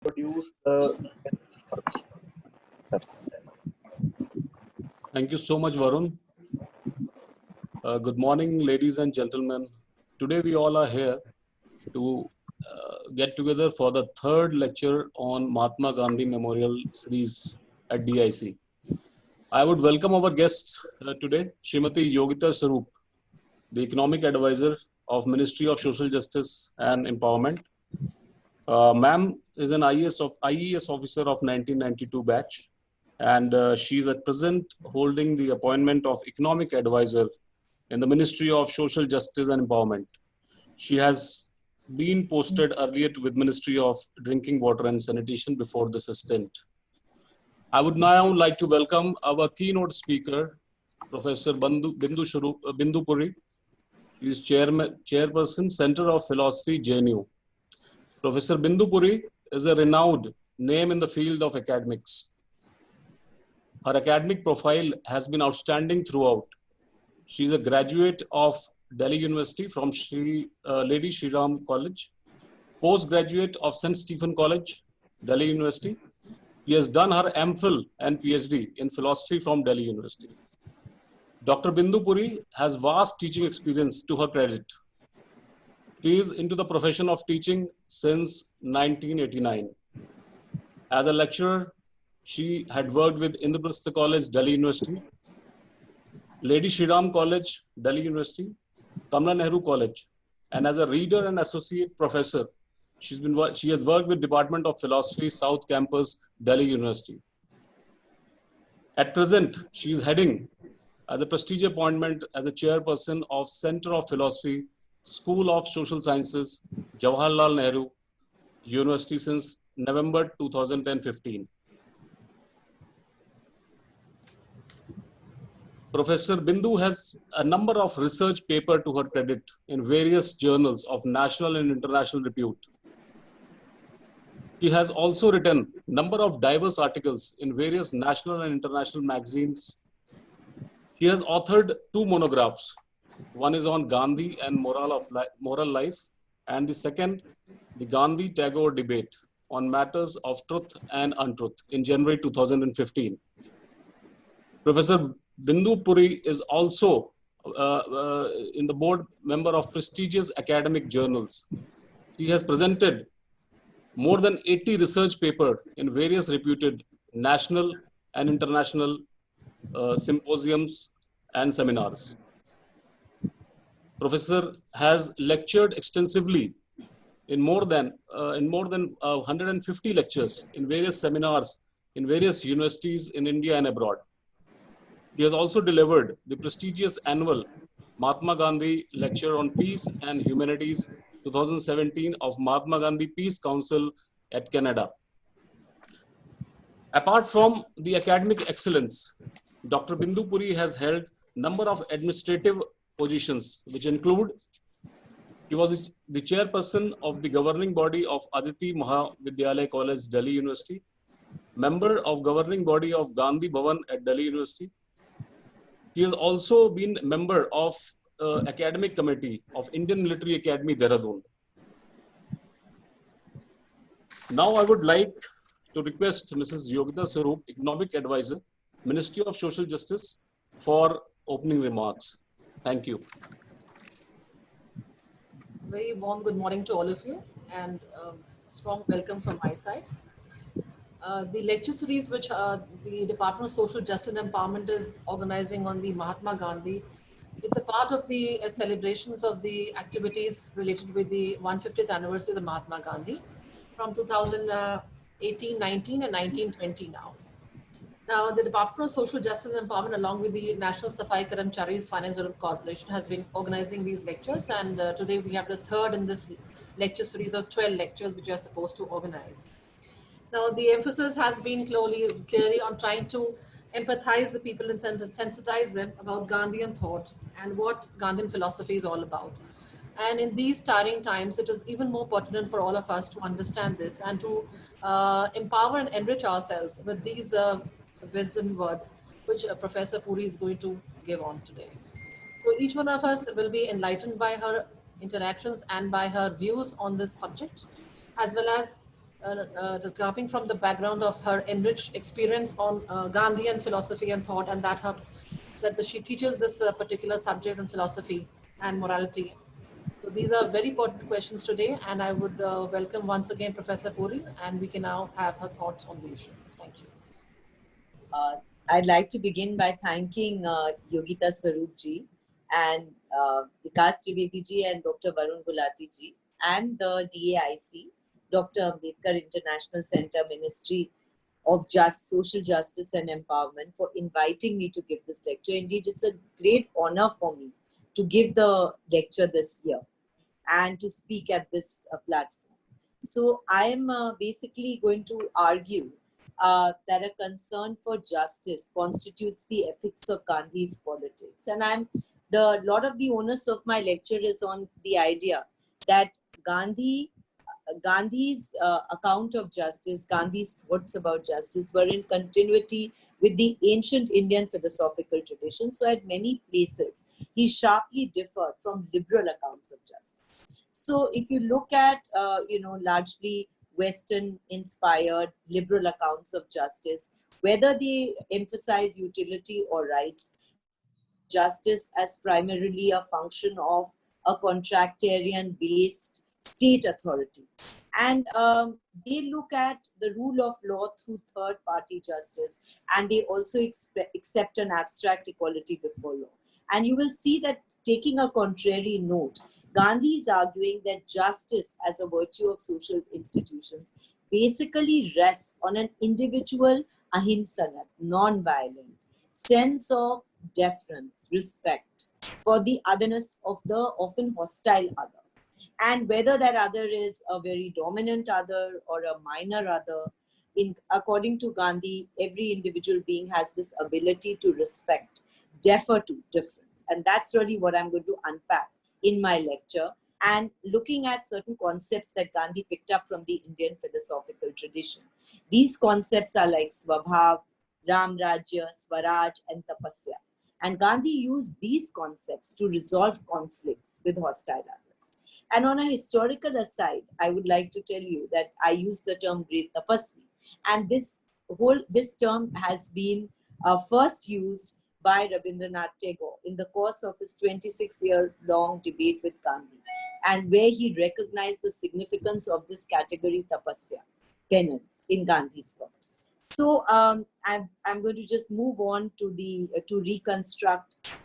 introduce the Thank you so much, Varun. Good morning, ladies and gentlemen. Today we all are here to get together for the third lecture on Mahatma Gandhi Memorial Series at DIC. I would welcome our guests today, Srimati Yogita Sarup, the Economic Advisor of Ministry of Social Justice and Empowerment. Ma'am is an IES officer of 1992 batch, and she is at present holding the appointment of Economic Advisor in the Ministry of Social Justice and Empowerment. She has been posted earlier with Ministry of Drinking Water and Sanitation before this stint. I would now like to welcome our keynote speaker, Professor Bindu Puri. She is Chairperson, Center of Philosophy, JNU. Professor Bindu Puri is a renowned name in the field of academics. Her academic profile has been outstanding throughout. She is a graduate of Delhi University from Lady Shri Ram College, postgraduate of St. Stephen College, Delhi University. She has done her MPhil and PhD in philosophy from Delhi University. Dr. Bindu Puri has vast teaching experience to her credit. She is into the profession of teaching since 1989. As a lecturer, she had worked with Indraprastha College, Delhi University, Lady Shri Ram College, Delhi University, Kamala Nehru College, and as a reader and associate professor, she has worked with Department of Philosophy, South Campus, Delhi University. At present, she is heading as a prestigious appointment as a chairperson of Center of Philosophy, School of Social Sciences, Jawaharlal Nehru University since November 2015. Professor Bindu has a number of research papers to her credit in various journals of national and international repute. She has also written a number of diverse articles in various national and international magazines. She has authored 2 monographs. One is on Gandhi and moral life, and the second, the Gandhi-Tagore debate on matters of truth and untruth in January 2015. Professor Bindu Puri is also in the board member of prestigious academic journals. She has presented more than 80 research papers in various reputed national and international symposiums and seminars. Professor has lectured extensively in more than 150 lectures in various seminars in various universities in India and abroad. He has also delivered the prestigious annual Mahatma Gandhi Lecture on Peace and Humanities 2017 of Mahatma Gandhi Peace Council at Canada. Apart from the academic excellence, Dr. Bindu Puri has held a number of administrative positions, which include he was the chairperson of the governing body of Aditi Mahavidyalaya College, Delhi University, member of governing body of Gandhi Bhavan at Delhi University. He has also been member of academic committee of Indian Military Academy, Dehradun. Now I would like to request Mrs. Yogita Sarup, Economic Advisor, Ministry of Social Justice, for opening remarks. Thank you. Very warm good morning to all of you, and strong welcome from my side. The lecture series which the Department of Social Justice and Empowerment is organizing on the Mahatma Gandhi, it's a part of the celebrations of the activities related with the 150th anniversary of the Mahatma Gandhi from 2018, 19 and 1920 now. Now, the Department of Social Justice and Empowerment, along with the National Safai Karamcharis Finance Development Corporation, has been organizing these lectures. And today we have the third in this lecture series of 12 lectures which we are supposed to organize. Now, the emphasis has been clearly on trying to empathize the people and sensitize them about Gandhian thought and what Gandhian philosophy is all about. And in these tiring times, it is even more pertinent for all of us to understand this and to empower and enrich ourselves with these wisdom words, which Professor Puri is going to give on today. So each one of us will be enlightened by her interactions and by her views on this subject, as well as coming from the background of her enriched experience on Gandhian philosophy and thought, and she teaches this particular subject in philosophy and morality. So these are very important questions today, and I would welcome once again Professor Puri, and we can now have her thoughts on the issue. Thank you. Uh, I'd like to begin by thanking Yogita Swarup ji and Vikas Trivedi ji and Dr. Varun Gulati ji and the DAIC, Dr. Ambedkar International Center Ministry of Social Justice and Empowerment for inviting me to give this lecture. Indeed, it's a great honor for me to give the lecture this year and to speak at this platform. So I am basically going to argue that a concern for justice constitutes the ethics of Gandhi's politics. And lot of the onus of my lecture is on the idea that Gandhi's account of justice, Gandhi's thoughts about justice were in continuity with the ancient Indian philosophical tradition. So at many places, he sharply differed from liberal accounts of justice. So if you look at, largely Western-inspired liberal accounts of justice, whether they emphasize utility or rights, justice as primarily a function of a contractarian-based state authority. And they look at the rule of law through third-party justice, and they also accept an abstract equality before law. And you will see that taking a contrary note, Gandhi is arguing that justice as a virtue of social institutions basically rests on an individual ahimsa, non-violent sense of deference, respect for the otherness of the often hostile other. And whether that other is a very dominant other or a minor other, according to Gandhi, every individual being has this ability to respect, defer to difference. And that's really what I'm going to unpack in my lecture, and looking at certain concepts that Gandhi picked up from the Indian philosophical tradition. These concepts are like Swabhav, Ram Rajya, Swaraj, and Tapasya. And Gandhi used these concepts to resolve conflicts with hostile others. And on a historical aside, I would like to tell you that I use the term great tapasvi. And this term has been first used by Rabindranath Tagore in the course of his 26-year-long debate with Gandhi, and where he recognized the significance of this category, tapasya, penance, in Gandhi's thoughts. So I'm going to just move on to reconstruct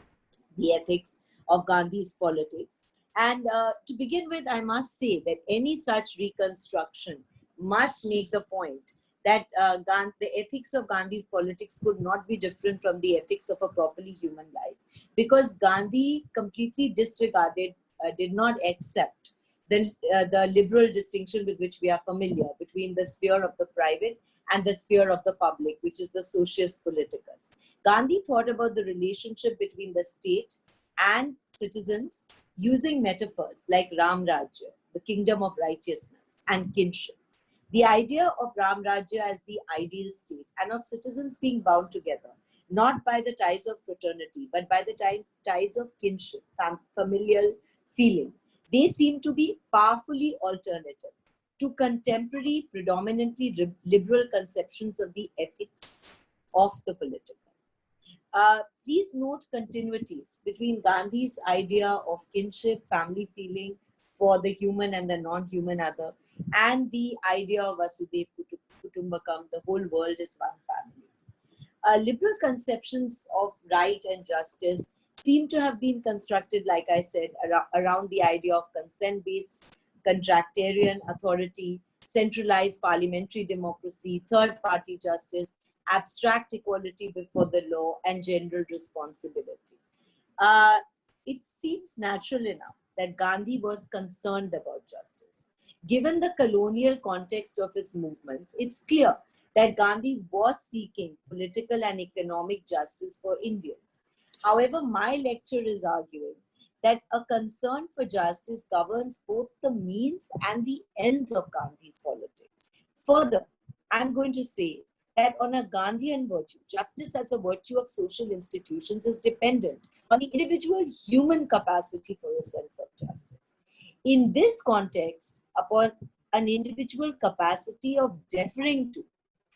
the ethics of Gandhi's politics. And to begin with, I must say that any such reconstruction must make the point that the ethics of Gandhi's politics could not be different from the ethics of a properly human life, because Gandhi completely disregarded, did not accept the liberal distinction with which we are familiar between the sphere of the private and the sphere of the public, which is the socius politicus. Gandhi thought about the relationship between the state and citizens using metaphors like Ram Rajya, the kingdom of righteousness, and kinship. The idea of Ram Rajya as the ideal state, and of citizens being bound together, not by the ties of fraternity, but by the ties of kinship, familial feeling. They seem to be powerfully alternative to contemporary, predominantly liberal conceptions of the ethics of the political. Please note continuities between Gandhi's idea of kinship, family feeling for the human and the non-human other, and the idea of Vasudhaiva Kutumbakam, the whole world is one family. Liberal conceptions of right and justice seem to have been constructed, like I said, around the idea of consent-based contractarian authority, centralized parliamentary democracy, third-party justice, abstract equality before the law, and general responsibility. It seems natural enough that Gandhi was concerned about justice. Given the colonial context of his movements, it's clear that Gandhi was seeking political and economic justice for Indians. However, my lecture is arguing that a concern for justice governs both the means and the ends of Gandhi's politics. Further, I'm going to say that on a Gandhian virtue, justice as a virtue of social institutions is dependent on the individual human capacity for a sense of justice. In this context, upon an individual capacity of deferring to,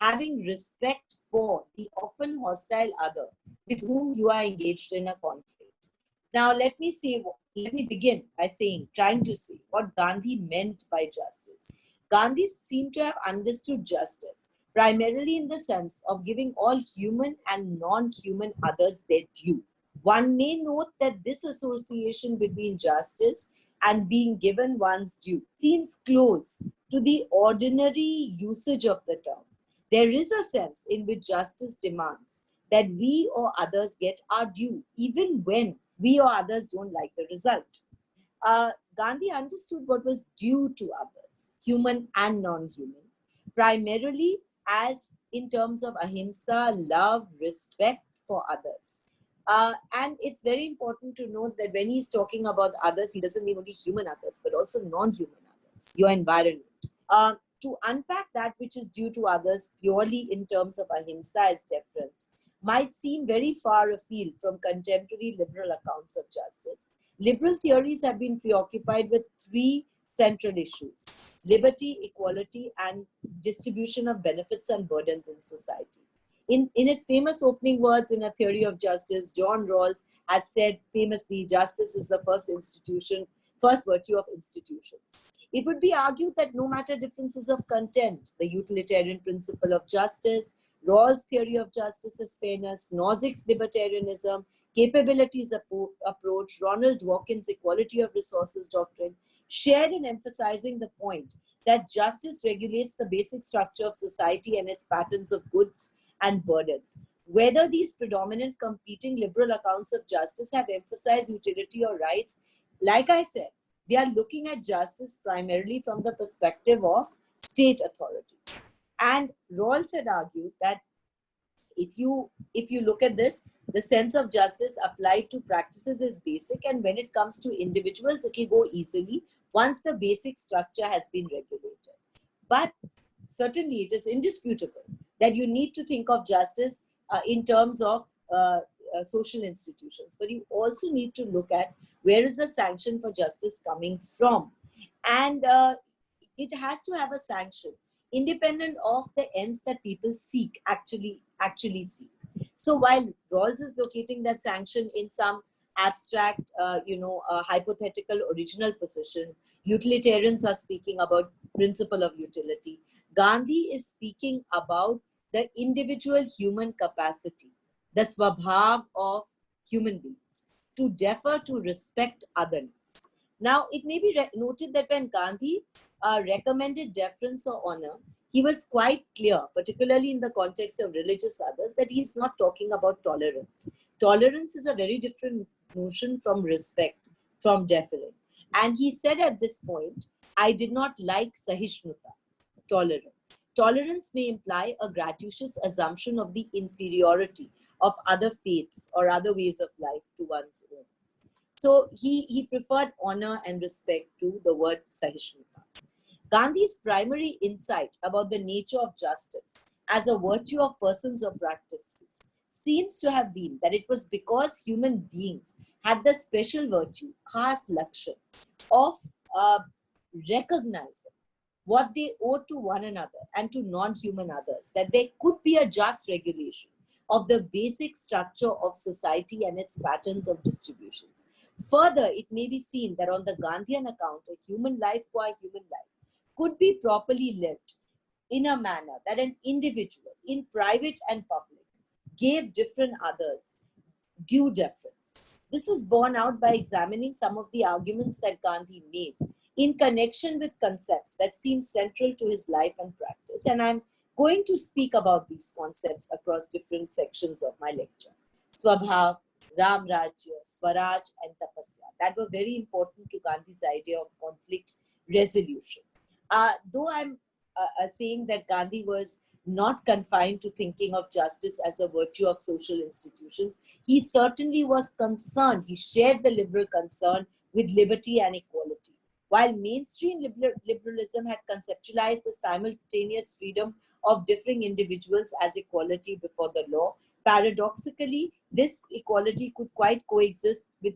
having respect for the often hostile other with whom you are engaged in a conflict. Now, let me begin by trying to say what Gandhi meant by justice. Gandhi seemed to have understood justice primarily in the sense of giving all human and non-human others their due. One may note that this association between justice and being given one's due seems close to the ordinary usage of the term. There is a sense in which justice demands that we or others get our due, even when we or others don't like the result. Gandhi understood what was due to others, human and non-human, primarily as in terms of ahimsa, love, respect for others. And it's very important to note that when he's talking about others, he doesn't mean only human others, but also non-human others, your environment. To unpack that which is due to others purely in terms of ahimsa as deference might seem very far afield from contemporary liberal accounts of justice. Liberal theories have been preoccupied with three central issues: liberty, equality, and distribution of benefits and burdens in society. In his famous opening words in A Theory of Justice, John Rawls had said famously, justice is the first virtue of institutions. It would be argued that no matter differences of content, the utilitarian principle of justice, Rawls' theory of justice as fairness, Nozick's libertarianism, capabilities approach, Ronald Dworkin's equality of resources doctrine, shared in emphasizing the point that justice regulates the basic structure of society and its patterns of goods and burdens. Whether these predominant competing liberal accounts of justice have emphasized utility or rights, like I said, they are looking at justice primarily from the perspective of state authority. And Rawls had argued that if you look at this, the sense of justice applied to practices is basic, and when it comes to individuals, it will go easily once the basic structure has been regulated. But certainly it is indisputable that you need to think of justice in terms of social institutions, but you also need to look at where is the sanction for justice coming from. And it has to have a sanction independent of the ends that people actually seek. So while Rawls is locating that sanction in some abstract, hypothetical original position, utilitarians are speaking about principle of utility. Gandhi is speaking about the individual human capacity, the swabhav of human beings, to defer, to respect otherness. Now, it may be noted that when Gandhi recommended deference or honor, he was quite clear, particularly in the context of religious others, that he's not talking about tolerance. Tolerance is a very different notion from respect, from deference. And he said at this point, I did not like sahishnuta, tolerance. Tolerance may imply a gratuitous assumption of the inferiority of other faiths or other ways of life to one's own. So he preferred honor and respect to the word sahishnuta. Gandhi's primary insight about the nature of justice as a virtue of persons or practices seems to have been that it was because human beings had the special virtue, khas lakshan, of recognizing what they owe to one another and to non-human others, that there could be a just regulation of the basic structure of society and its patterns of distributions. Further, it may be seen that on the Gandhian account, a human life qua human life could be properly lived in a manner that an individual, in private and public, gave different others due deference. This is borne out by examining some of the arguments that Gandhi made in connection with concepts that seem central to his life and practice. And I'm going to speak about these concepts across different sections of my lecture. Swabhav, Ram Rajya, Swaraj, and Tapasya, that were very important to Gandhi's idea of conflict resolution. Though I'm saying that Gandhi was not confined to thinking of justice as a virtue of social institutions, he certainly was concerned. He shared the liberal concern with liberty and equality. While mainstream liberalism had conceptualized the simultaneous freedom of differing individuals as equality before the law, paradoxically, this equality could quite coexist with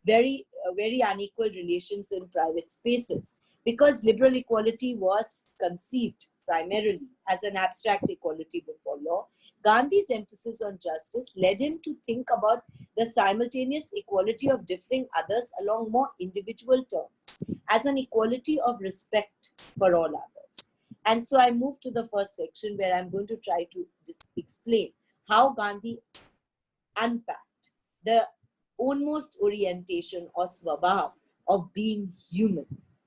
very unequal relations in private spaces. because liberal equality was conceived primarily as an abstract equality before law, Gandhi's emphasis on justice led him to think about the simultaneous equality of differing others along more individual terms as an equality of respect for all others. And so I move to the first section where I'm going to try to explain how Gandhi unpacked the almost orientation or swabhav of being human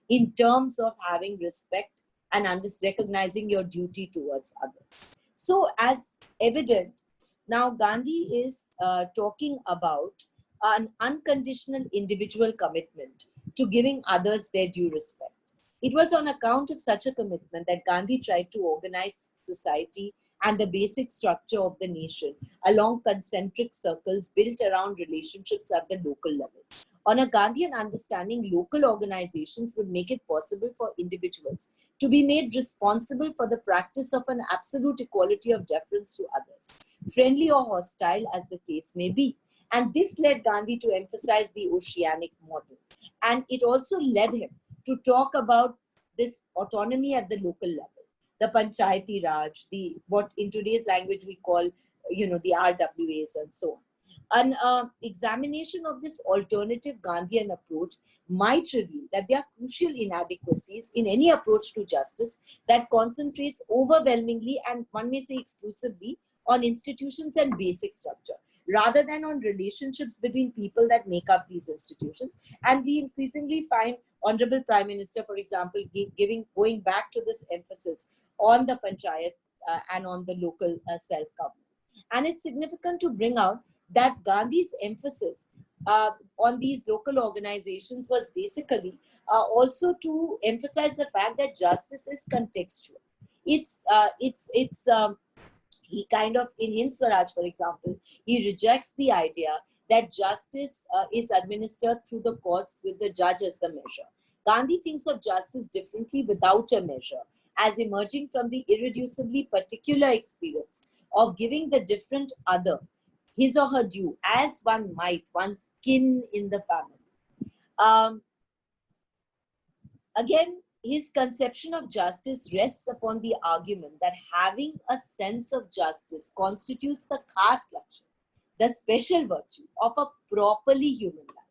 in terms of having respect and recognizing your duty towards others. So as evident, now Gandhi is talking about an unconditional individual commitment to giving others their due respect. It was on account of such a commitment that Gandhi tried to organize society and the basic structure of the nation along concentric circles built around relationships at the local level. On a Gandhian understanding, local organizations would make it possible for individuals to be made responsible for the practice of an absolute equality of deference to others, friendly or hostile as the case may be. And this led Gandhi to emphasize the oceanic model. And it also led him to talk about this autonomy at the local level, the Panchayati Raj, what in today's language we call, the RWAs and so on. An examination of this alternative Gandhian approach might reveal that there are crucial inadequacies in any approach to justice that concentrates overwhelmingly and one may say exclusively on institutions and basic structure, rather than on relationships between people that make up these institutions. And we increasingly find Honorable Prime Minister, for example, going back to this emphasis on the panchayat and on the local self-government. And it's significant to bring out that Gandhi's emphasis on these local organizations was basically also to emphasize the fact that justice is contextual. He kind of, in Hind Swaraj, for example, he rejects the idea that justice is administered through the courts with the judge as the measure. Gandhi thinks of justice differently without a measure, as emerging from the irreducibly particular experience of giving the different other his or her due, as one might one's kin in the family. Again, his conception of justice rests upon the argument that having a sense of justice constitutes the khas lakshan, the special virtue of a properly human life.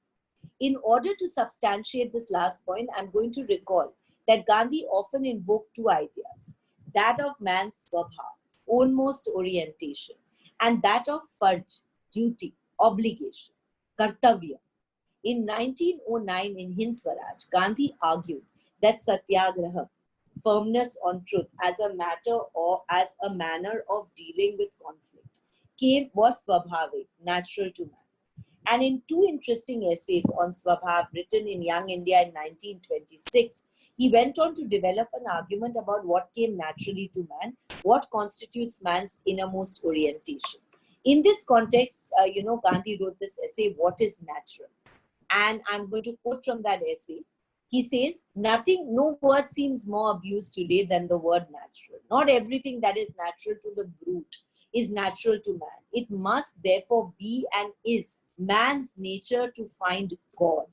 In order to substantiate this last point, I'm going to recall that Gandhi often invoked two ideas, that of man's swabhav, ownmost orientation, and that of farj, duty, obligation, kartavya. In 1909 in Hind Swaraj, Gandhi argued that satyagraha, firmness on truth as a matter or as a manner of dealing with conflict, was swabhavic, natural to man. And in two interesting essays on swabhav written in Young India in 1926, he went on to develop an argument about what came naturally to man, what constitutes man's innermost orientation. In this context, Gandhi wrote this essay, What is Natural? And I'm going to quote from that essay. He says, no word seems more abused today than the word natural. Not everything that is natural to the brute is natural to man. It must therefore be and is man's nature to find God.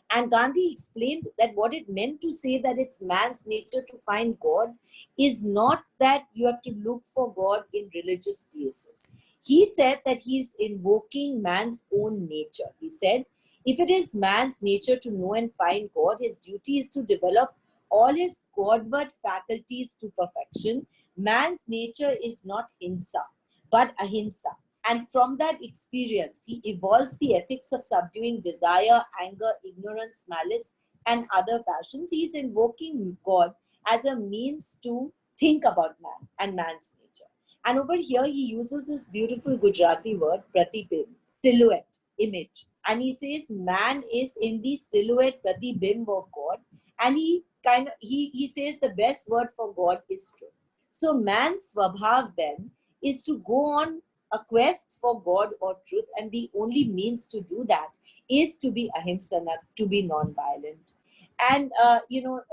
And Gandhi explained that what it meant to say that it's man's nature to find God is not that you have to look for God in religious places. He said that he's invoking man's own nature. He said, if it is man's nature to know and find God, his duty is to develop all his Godward faculties to perfection. Man's nature is not hinsa, but ahimsa. And from that experience, he evolves the ethics of subduing desire, anger, ignorance, malice, and other passions. He is invoking God as a means to think about man and man's nature. And over here, he uses this beautiful Gujarati word, pratibimb, silhouette, image. And he says man is in the silhouette, pratibimb of God. And he says the best word for God is truth. So man's swabhav then is to go on a quest for God or truth, and the only means to do that is to be ahimsa, to be non-violent. And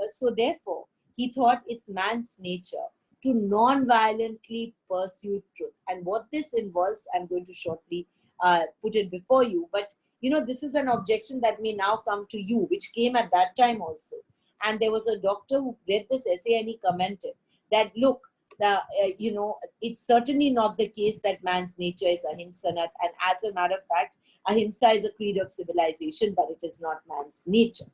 so therefore he thought it's man's nature to non-violently pursue truth. And what this involves, I'm going to shortly put it before you, but this is an objection that may now come to you, which came at that time also. And there was a doctor who read this essay and he commented that, look, it's certainly not the case that man's nature is ahimsa. And as a matter of fact, ahimsa is a creed of civilization, but it is not man's nature.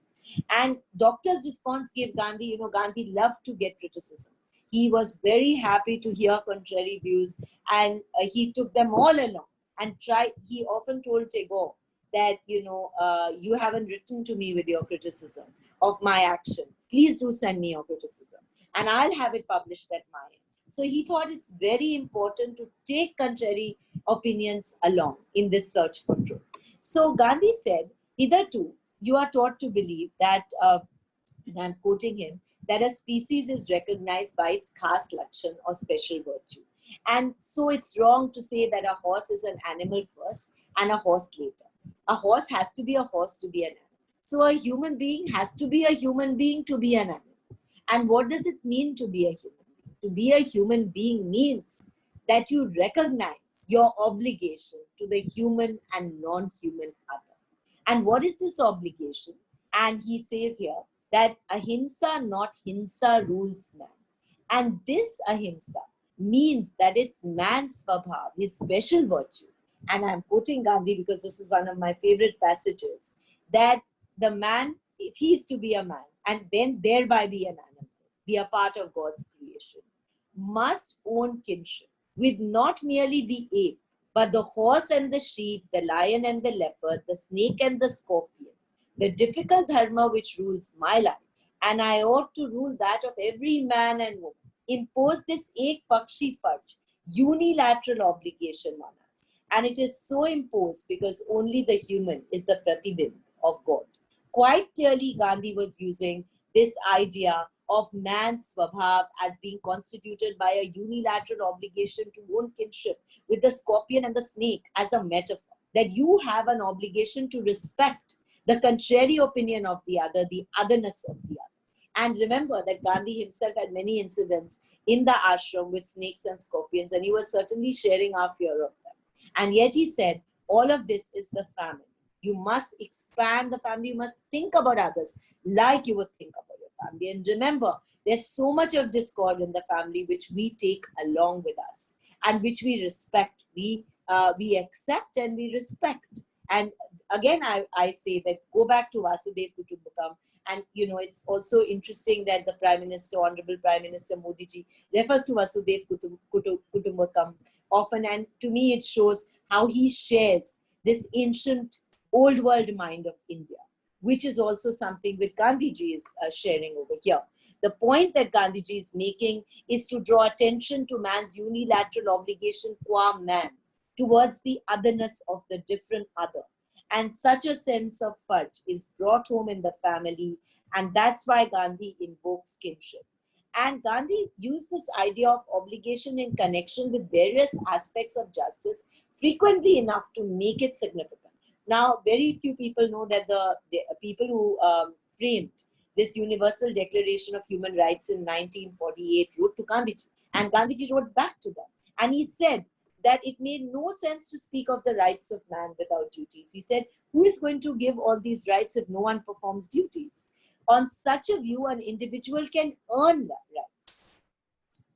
And doctor's response gave Gandhi, Gandhi loved to get criticism. He was very happy to hear contrary views, and he took them all along and tried. He often told Tagore that, you haven't written to me with your criticism of my action. Please do send me your criticism, and I'll have it published at my end. So he thought it's very important to take contrary opinions along in this search for truth. So Gandhi said, hitherto, you are taught to believe that, and I'm quoting him, that a species is recognized by its khas lakshan or special virtue. And so it's wrong to say that a horse is an animal first and a horse later. A horse has to be a horse to be an animal. So a human being has to be a human being to be an animal. And what does it mean to be a human being? To be a human being means that you recognize your obligation to the human and non-human other. And what is this obligation? And he says here that ahimsa, not hinsa, rules man. And this ahimsa means that it's man's svabhav, his special virtue. And I'm quoting Gandhi because this is one of my favorite passages, that the man, if he is to be a man and then thereby be an animal, be a part of God's creation, must own kinship with not merely the ape, but the horse and the sheep, the lion and the leopard, the snake and the scorpion, the difficult dharma which rules my life, and I ought to rule that of every man and woman. Impose this ek pakshi farj, unilateral obligation on us. And it is so imposed because only the human is the pratibimb of God. Quite clearly, Gandhi was using this idea of man's svabhav as being constituted by a unilateral obligation to own kinship with the scorpion and the snake as a metaphor, that you have an obligation to respect the contrary opinion of the other, the otherness of the other. And remember that Gandhi himself had many incidents in the ashram with snakes and scorpions, and he was certainly sharing our fear of them. And yet he said, all of this is the family. You must expand the family. You must think about others like you would think about your family. And remember, there's so much of discord in the family which we take along with us and which we respect. We accept and we respect. And again, I say that go back to Vasudev Kutumbakam. And, it's also interesting that the Prime Minister, Honorable Prime Minister Modi ji, refers to Vasudev Kutumbakam often. And to me, it shows how he shares this ancient old world mind of India, which is also something which Gandhiji is sharing over here. The point that Gandhiji is making is to draw attention to man's unilateral obligation qua man towards the otherness of the different other. And such a sense of farj is brought home in the family, and that's why Gandhi invokes kinship. And Gandhi used this idea of obligation in connection with various aspects of justice frequently enough to make it significant. Now, very few people know that the people who framed this Universal Declaration of Human Rights in 1948 wrote to Gandhiji, and Gandhiji wrote back to them. And he said that it made no sense to speak of the rights of man without duties. He said, who is going to give all these rights if no one performs duties? On such a view, an individual can earn rights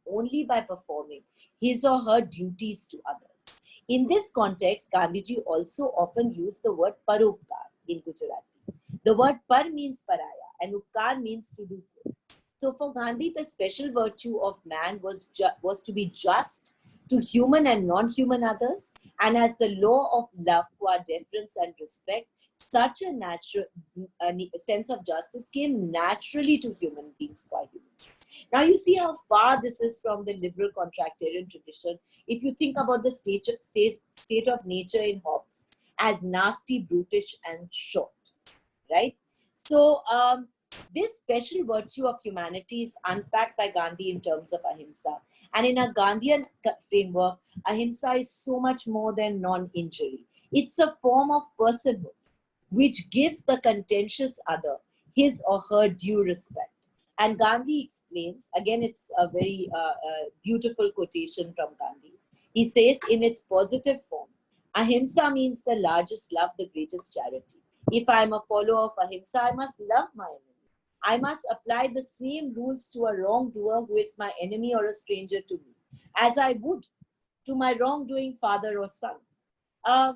only by performing his or her duties to others. In this context, Gandhiji also often used the word parupkar in Gujarati. The word par means paraya and upkar means to do good. So for Gandhi, the special virtue of man was to be just to human and non-human others, and as the law of love, qua deference and respect, such a natural sense of justice came naturally to human beings qua human. Now you see how far this is from the liberal contractarian tradition. If you think about the state of nature in Hobbes as nasty, brutish, and short, right? So this special virtue of humanity is unpacked by Gandhi in terms of ahimsa. And in a Gandhian framework, ahimsa is so much more than non-injury. It's a form of personhood which gives the contentious other his or her due respect. And Gandhi explains, again, it's a very beautiful quotation from Gandhi. He says, in its positive form, ahimsa means the largest love, the greatest charity. If I am a follower of ahimsa, I must love my enemy. I must apply the same rules to a wrongdoer who is my enemy or a stranger to me, as I would to my wrongdoing father or son. Uh,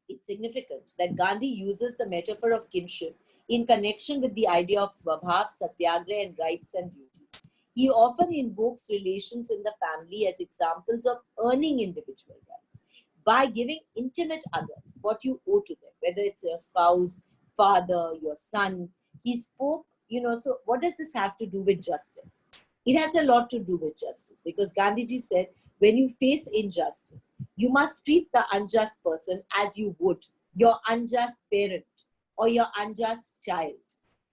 it's significant that Gandhi uses the metaphor of kinship in connection with the idea of swabhav, satyagraha, and rights and duties. He often invokes relations in the family as examples of earning individual rights by giving intimate others what you owe to them, whether it's your spouse, father, your son. He spoke, so what does this have to do with justice? It has a lot to do with justice, because Gandhiji said, when you face injustice, you must treat the unjust person as you would your unjust parent or your unjust child.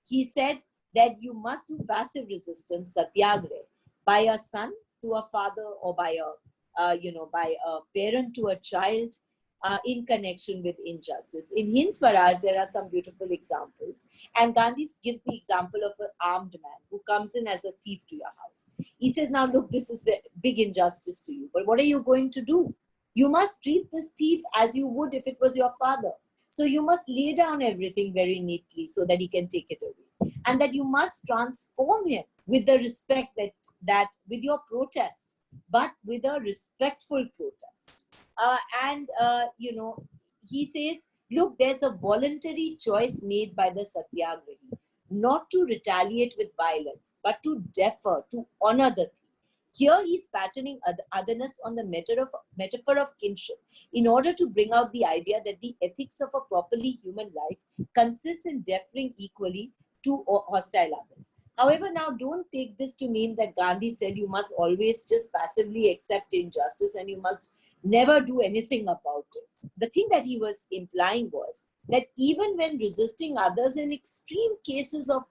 He said that you must do passive resistance, satyagraha, by a son to a father, or by a parent to a child, in connection with injustice. In Hind Swaraj, there are some beautiful examples. And Gandhi gives the example of an armed man who comes in as a thief to your house. He says, now look, this is a big injustice to you, but what are you going to do? You must treat this thief as you would if it was your father. So you must lay down everything very neatly so that he can take it away. And that you must transform him with the respect that with your protest, but with a respectful protest. He says, look, there's a voluntary choice made by the satyagrahi, not to retaliate with violence, but to defer, to honor the thief. Here he's patterning otherness on the metaphor of kinship in order to bring out the idea that the ethics of a properly human life consists in deferring equally to hostile others. However, now don't take this to mean that Gandhi said you must always just passively accept injustice and you must never do anything about it. The thing that he was implying was that even when resisting others in extreme cases of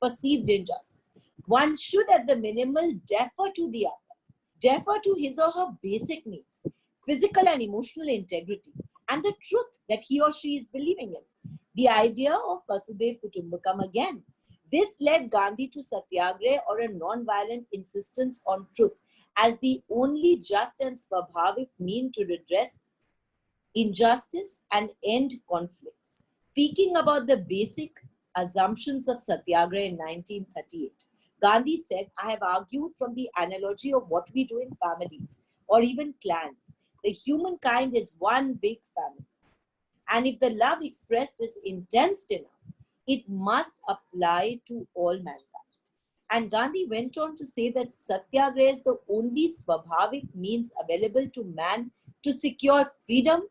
perceived injustice, one should at the minimal defer to the other, defer to his or her basic needs, physical and emotional integrity, and the truth that he or she is believing in. The idea of Vasudhaiva Kutumbakam again. This led Gandhi to satyagraha, or a non-violent insistence on truth, as the only just and swabhavik mean to redress injustice and end conflicts. Speaking about the basic assumptions of satyagraha in 1938, Gandhi said, I have argued from the analogy of what we do in families or even clans. The humankind is one big family. And if the love expressed is intense enough, it must apply to all mankind. And Gandhi went on to say that satyagraha is the only swabhavik means available to man to secure freedom,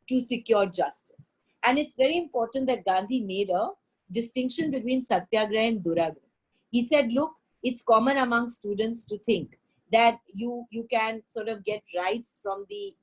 to secure justice. And it's very important that Gandhi made a distinction between satyagraha and duragraha. He said, look, it's common among students to think that you can sort of get rights from the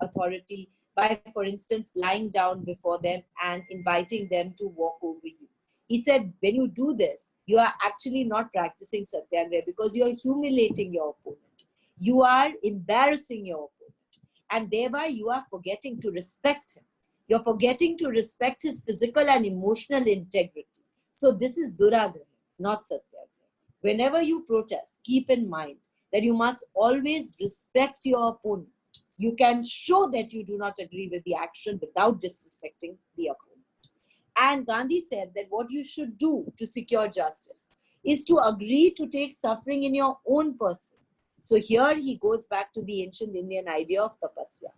authority by, for instance, lying down before them and inviting them to walk over you. He said, when you do this, you are actually not practicing satyagraha because you are humiliating your opponent. You are embarrassing your opponent. And thereby you are forgetting to respect him. You're forgetting to respect his physical and emotional integrity. So this is duragraha, not satyagraha. Whenever you protest, keep in mind that you must always respect your opponent. You can show that you do not agree with the action without disrespecting the opponent. And Gandhi said that what you should do to secure justice is to agree to take suffering in your own person. So here he goes back to the ancient Indian idea of tapasya.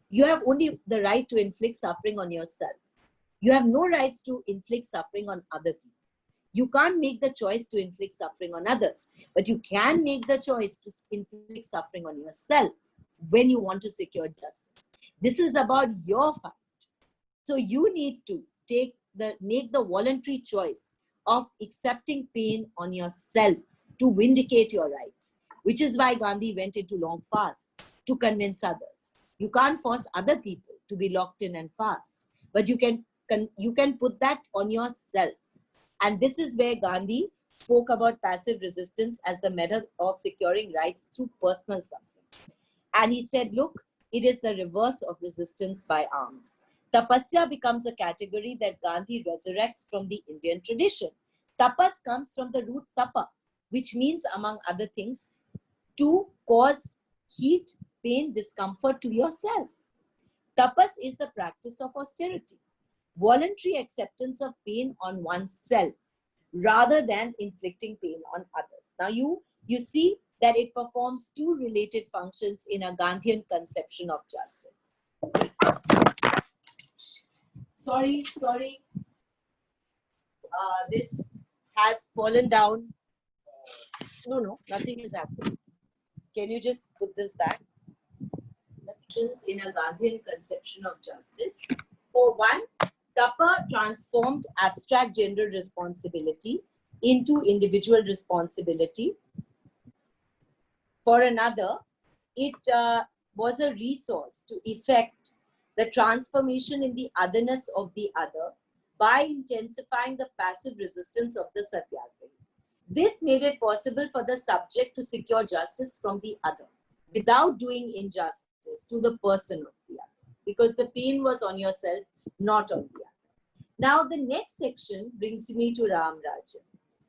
You have only the right to inflict suffering on yourself. You have no rights to inflict suffering on other people. You can't make the choice to inflict suffering on others, but you can make the choice to inflict suffering on yourself when you want to secure justice. This is about your fight. So you need to make the voluntary choice of accepting pain on yourself to vindicate your rights, which is why Gandhi went into long fasts to convince others. You can't force other people to be locked in and fast, but you can put that on yourself. And this is where Gandhi spoke about passive resistance as the method of securing rights through personal suffering. And he said, look, it is the reverse of resistance by arms. Tapasya becomes a category that Gandhi resurrects from the Indian tradition. Tapas comes from the root tapa, which means, among other things, to cause heat, pain, discomfort to yourself. Tapas is the practice of austerity. voluntary acceptance of pain on oneself rather than inflicting pain on others. Now you see that it performs two related functions in a Gandhian conception of justice. Sorry. This has fallen down. No, nothing is happening. Can you just put this back? In a Gandhian conception of justice. For one, Tupper transformed abstract gender responsibility into individual responsibility. For another, it was a resource to effect the transformation in the otherness of the other by intensifying the passive resistance of the Satyagrahi. This made it possible for the subject to secure justice from the other without doing injustice to the person of the other, because the pain was on yourself, not on the other. Now, the next section brings me to Ram Rajya.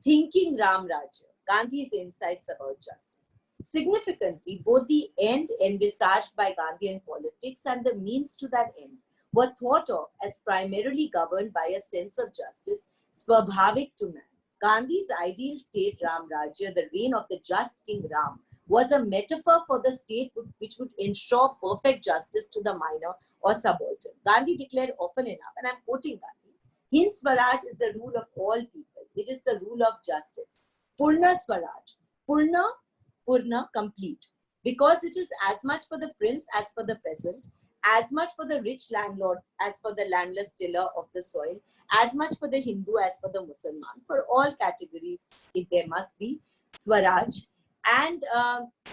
Thinking Ram Rajya, Gandhi's insights about justice. Significantly, both the end envisaged by Gandhian politics and the means to that end were thought of as primarily governed by a sense of justice swabhavik to man. Gandhi's ideal state, Ram Rajya, the reign of the just King Ram, was a metaphor for the state which would ensure perfect justice to the minor or subaltern. Gandhi declared often enough, and I'm quoting Gandhi, Hind Swaraj is the rule of all people. It is the rule of justice. Purna Swaraj. Purna, complete. Because it is as much for the prince as for the peasant, as much for the rich landlord as for the landless tiller of the soil, as much for the Hindu as for the Musliman. For all categories, there must be Swaraj, and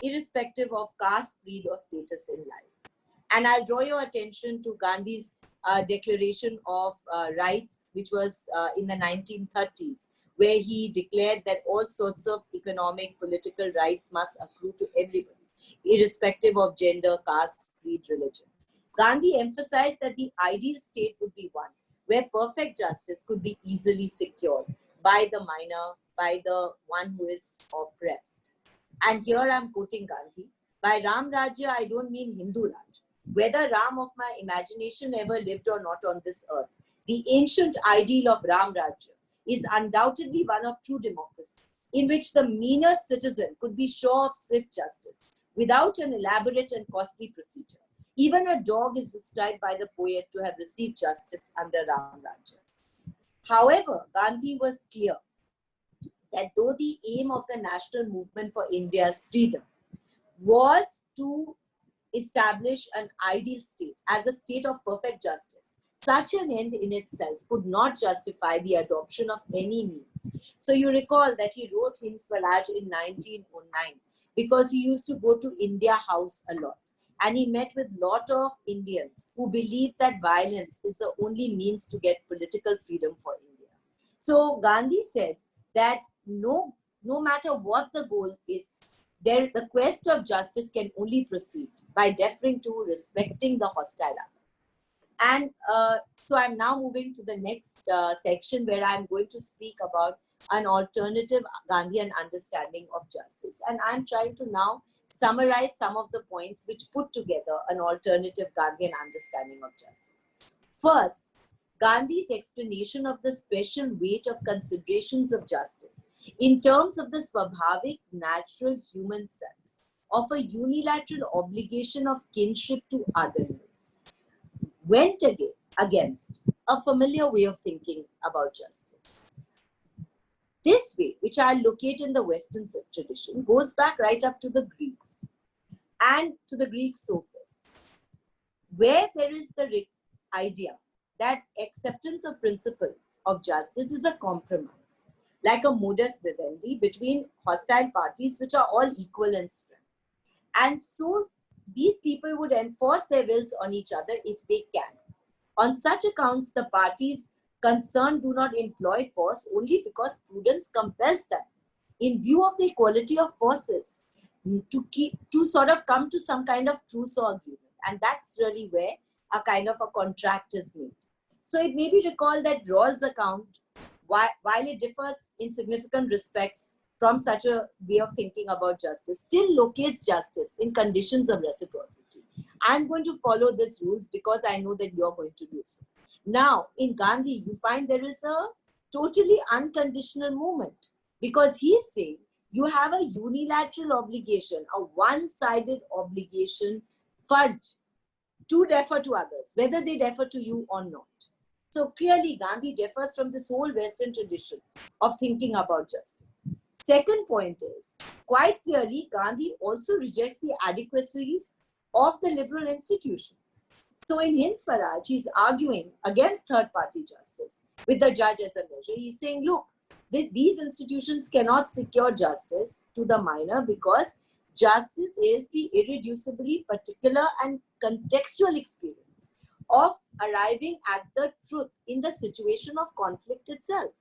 irrespective of caste, creed, or status in life. And I'll draw your attention to Gandhi's Declaration of Rights, which was in the 1930s, where he declared that all sorts of economic, political rights must accrue to everybody, irrespective of gender, caste, creed, religion. Gandhi emphasized that the ideal state would be one where perfect justice could be easily secured by the minor, by the one who is oppressed. And here I'm quoting Gandhi. By Ram Rajya, I don't mean Hindu Raj. Whether Ram of my imagination ever lived or not on this earth, the ancient ideal of Ram Rajya is undoubtedly one of true democracy, in which the meanest citizen could be sure of swift justice without an elaborate and costly procedure. Even a dog is described by the poet to have received justice under Ram Rajya. However, Gandhi was clear that though the aim of the national movement for India's freedom was to establish an ideal state as a state of perfect justice, such an end in itself could not justify the adoption of any means. So you recall that he wrote Hind Swaraj in 1909 because he used to go to India House a lot. And he met with a lot of Indians who believed that violence is the only means to get political freedom for India. So Gandhi said that no matter what the goal is, the quest of justice can only proceed by deferring to, respecting the hostile other. And so I'm now moving to the next section where I'm going to speak about an alternative Gandhian understanding of justice. And I'm trying to now summarize some of the points which put together an alternative Gandhian understanding of justice. First, Gandhi's explanation of the special weight of considerations of justice in terms of the swabhavik, natural human sense of a unilateral obligation of kinship to otherness went against a familiar way of thinking about justice. This way, which I locate in the Western tradition, goes back right up to the Greeks and to the Greek sophists, where there is the idea that acceptance of principles of justice is a compromise, like a modus vivendi between hostile parties which are all equal in strength. And so these people would enforce their wills on each other if they can. On such accounts, the parties concerned do not employ force only because prudence compels them, in view of the equality of forces, to sort of come to some kind of truce or agreement. And that's really where a kind of a contract is made. So it may be recalled that Rawls' account, while it differs in significant respects from such a way of thinking about justice, still locates justice in conditions of reciprocity. I'm going to follow these rules because I know that you're going to do so. Now, in Gandhi, you find there is a totally unconditional movement, because he's saying you have a unilateral obligation, a one-sided obligation, farj, to defer to others, whether they defer to you or not. So clearly, Gandhi differs from this whole Western tradition of thinking about justice. Second point is, quite clearly, Gandhi also rejects the adequacies of the liberal institutions. So in Hind Swaraj, he's arguing against third-party justice with the judge as a measure. He's saying, look, these institutions cannot secure justice to the minor because justice is the irreducibly particular and contextual experience of arriving at the truth in the situation of conflict itself.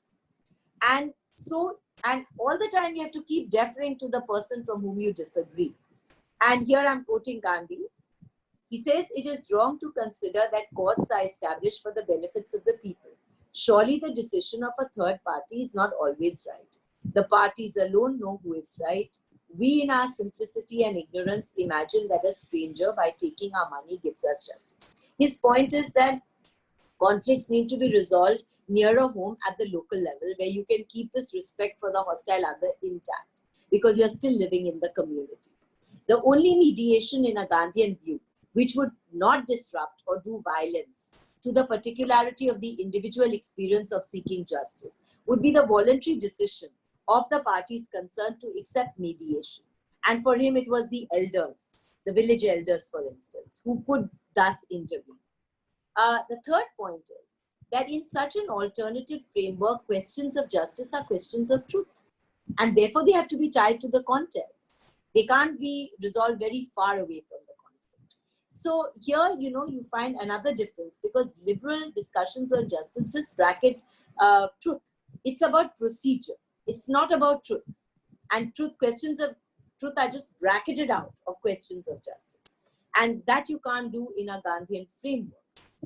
And so, and all the time you have to keep deferring to the person from whom you disagree. And here I'm quoting Gandhi. He says, it is wrong to consider that courts are established for the benefits of the people. Surely the decision of a third party is not always right. The parties alone know who is right. We in our simplicity and ignorance imagine that a stranger, by taking our money, gives us justice. His point is that conflicts need to be resolved nearer home at the local level, where you can keep this respect for the hostile other intact because you're still living in the community. The only mediation in a Gandhian view which would not disrupt or do violence to the particularity of the individual experience of seeking justice would be the voluntary decision of the parties concerned to accept mediation. And for him, it was the elders, the village elders, for instance, who could thus intervene. The third point is that in such an alternative framework, questions of justice are questions of truth. And therefore, they have to be tied to the context. They can't be resolved very far away from the conflict. So here, you find another difference, because liberal discussions on justice just bracket truth. It's about procedure. It's not about truth. And questions of truth are just bracketed out of questions of justice. And that you can't do in a Gandhian framework.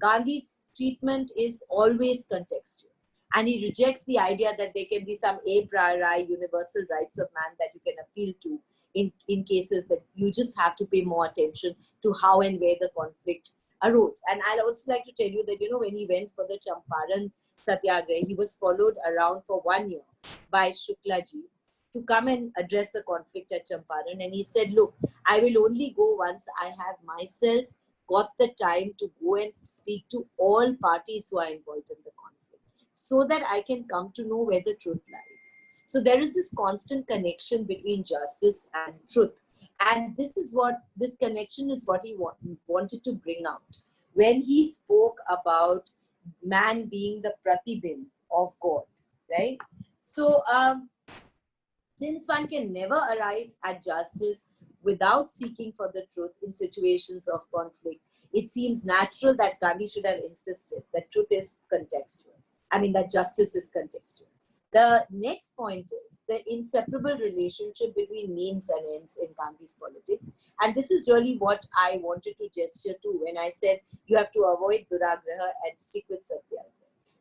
Gandhi's treatment is always contextual. And he rejects the idea that there can be some a priori universal rights of man that you can appeal to in cases that you just have to pay more attention to how and where the conflict arose. And I'd also like to tell you that, when he went for the Champaran Satyagraha, he was followed around for 1 year by Shuklaji to come and address the conflict at Champaran. And he said, look, I will only go once I have myself got the time to go and speak to all parties who are involved in the conflict, so that I can come to know where the truth lies. So there is this constant connection between justice and truth. And this connection is what he wanted to bring out when he spoke about man being the pratibin of God, right? So since one can never arrive at justice without seeking for the truth in situations of conflict, it seems natural that Gandhi should have insisted that truth is contextual. That justice is contextual. The next point is the inseparable relationship between means and ends in Gandhi's politics. And this is really what I wanted to gesture to when I said you have to avoid Duragraha and stick with Satyagraha.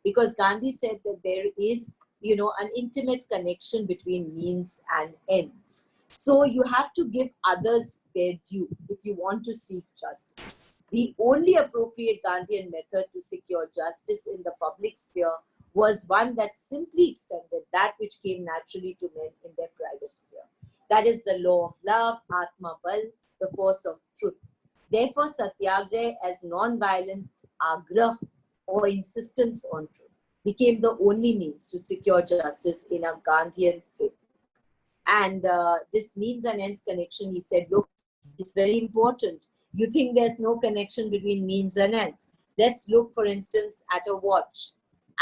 Because Gandhi said that there is, an intimate connection between means and ends. So you have to give others their due if you want to seek justice. The only appropriate Gandhian method to secure justice in the public sphere was one that simply extended that which came naturally to men in their private sphere. That is the law of love, Atma Bal, the force of truth. Therefore, Satyagraha as non-violent agrah or insistence on truth became the only means to secure justice in a Gandhian framework. And this means and ends connection, he said, look, it's very important. You think there's no connection between means and ends. Let's look, for instance, at a watch.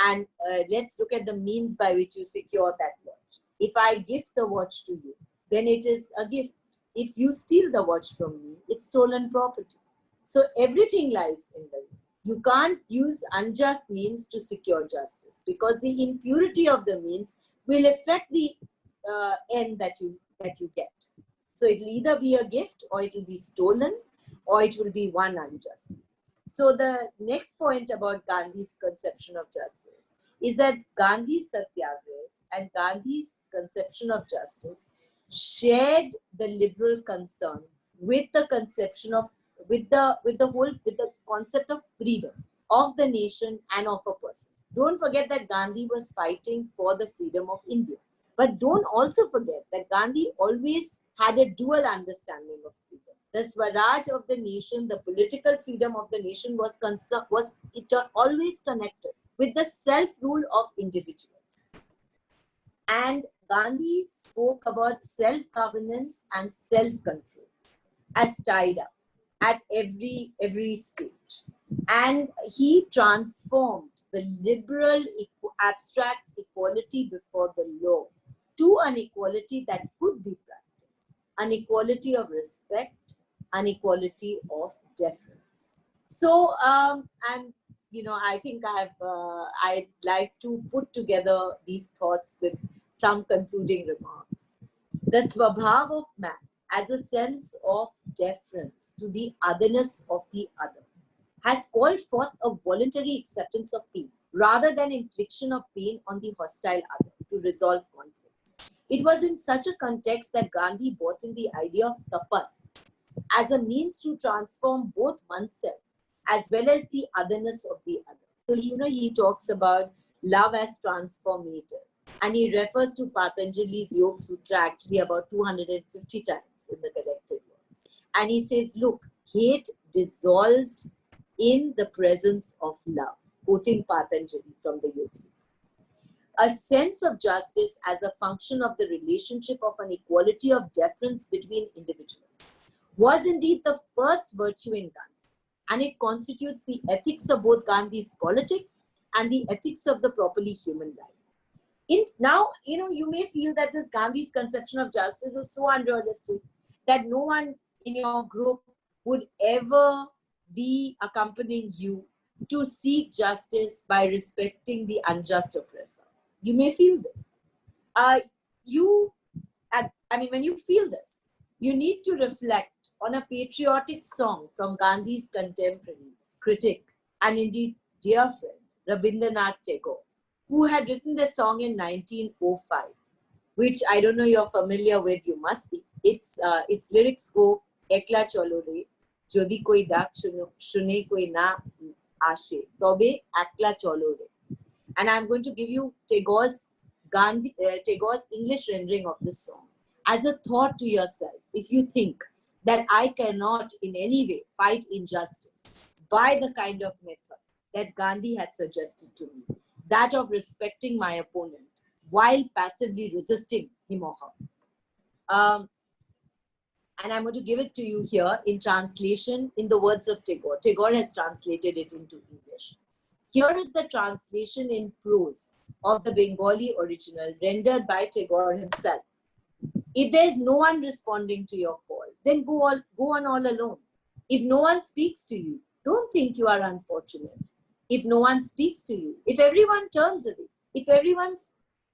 And let's look at the means by which you secure that watch. If I gift the watch to you, then it is a gift. If you steal the watch from me, it's stolen property. So everything lies in the way. You can't use unjust means to secure justice, because the impurity of the means will affect the end that you get. So it will either be a gift, or it will be stolen, or it will be won unjustly. So the next point about Gandhi's conception of justice is that Gandhi's satyagrahas and Gandhi's conception of justice shared the liberal concern with the conception of, with the concept of freedom, of the nation and of a person. Don't forget that Gandhi was fighting for the freedom of India. But don't also forget that Gandhi always had a dual understanding of freedom. The Swaraj of the nation, the political freedom of the nation was always connected with the self-rule of individuals. And Gandhi spoke about self-governance and self-control as tied up at every stage. And he transformed the liberal abstract equality before the law to an equality that could be practiced, an equality of respect, an equality of deference. So, I think I'd like to put together these thoughts with some concluding remarks. The Swabhav of man as a sense of deference to the otherness of the other has called forth a voluntary acceptance of pain rather than infliction of pain on the hostile other to resolve conflicts. It was in such a context that Gandhi brought in the idea of tapas as a means to transform both oneself as well as the otherness of the other. So, he talks about love as transformative. And he refers to Patanjali's Yoga Sutra actually about 250 times in the collected works. And he says, look, hate dissolves in the presence of love, quoting Patanjali from the Yoga Sutra. A sense of justice as a function of the relationship of an equality of deference between individuals was indeed the first virtue in Gandhi. And it constitutes the ethics of both Gandhi's politics and the ethics of the properly human life. Now, you may feel that this Gandhi's conception of justice is so unrealistic that no one in your group would ever be accompanying you to seek justice by respecting the unjust oppressor. You may feel this. When you feel this, you need to reflect on a patriotic song from Gandhi's contemporary, critic, and indeed dear friend, Rabindranath Tagore, who had written this song in 1905, which I don't know you're familiar with, you must be. Its lyrics go, Ekla cholo re, jodi koi dak shune koi na ashe, tobe ekla cholo re. And I'm going to give you Tagore's English rendering of this song as a thought to yourself. If you think that I cannot in any way fight injustice by the kind of method that Gandhi had suggested to me, that of respecting my opponent while passively resisting him or her. And I'm going to give it to you here in translation in the words of Tagore. Tagore has translated it into English. Here is the translation in prose of the Bengali original rendered by Tagore himself. If there is no one responding to your call, then go on all alone. If no one speaks to you, don't think you are unfortunate. If no one speaks to you, if everyone turns away, if everyone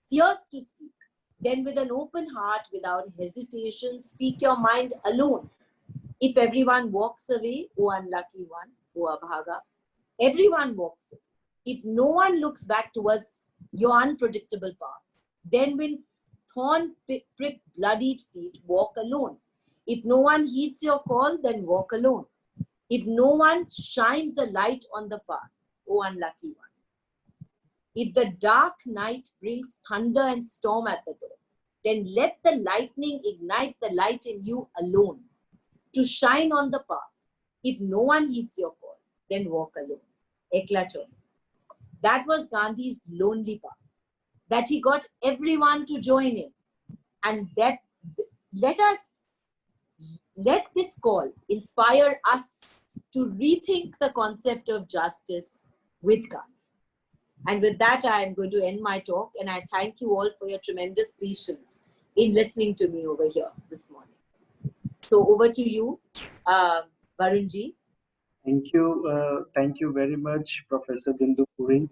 fears to speak, then with an open heart, without hesitation, speak your mind alone. If everyone walks away, O unlucky one, O abhaga, everyone walks away. If no one looks back towards your unpredictable path, then with thorn-pricked, bloodied feet, walk alone. If no one heeds your call, then walk alone. If no one shines the light on the path, O unlucky one. If the dark night brings thunder and storm at the door, then let the lightning ignite the light in you alone to shine on the path. If no one heeds your call, then walk alone. Ekla cholo. That was Gandhi's lonely path, that he got everyone to join him. And that let this call inspire us to rethink the concept of justice with Gandhi. And with that, I am going to end my talk, and I thank you all for your tremendous patience in listening to me over here this morning. So over to you, Varunji. Thank you very much, Professor Bindu Puri.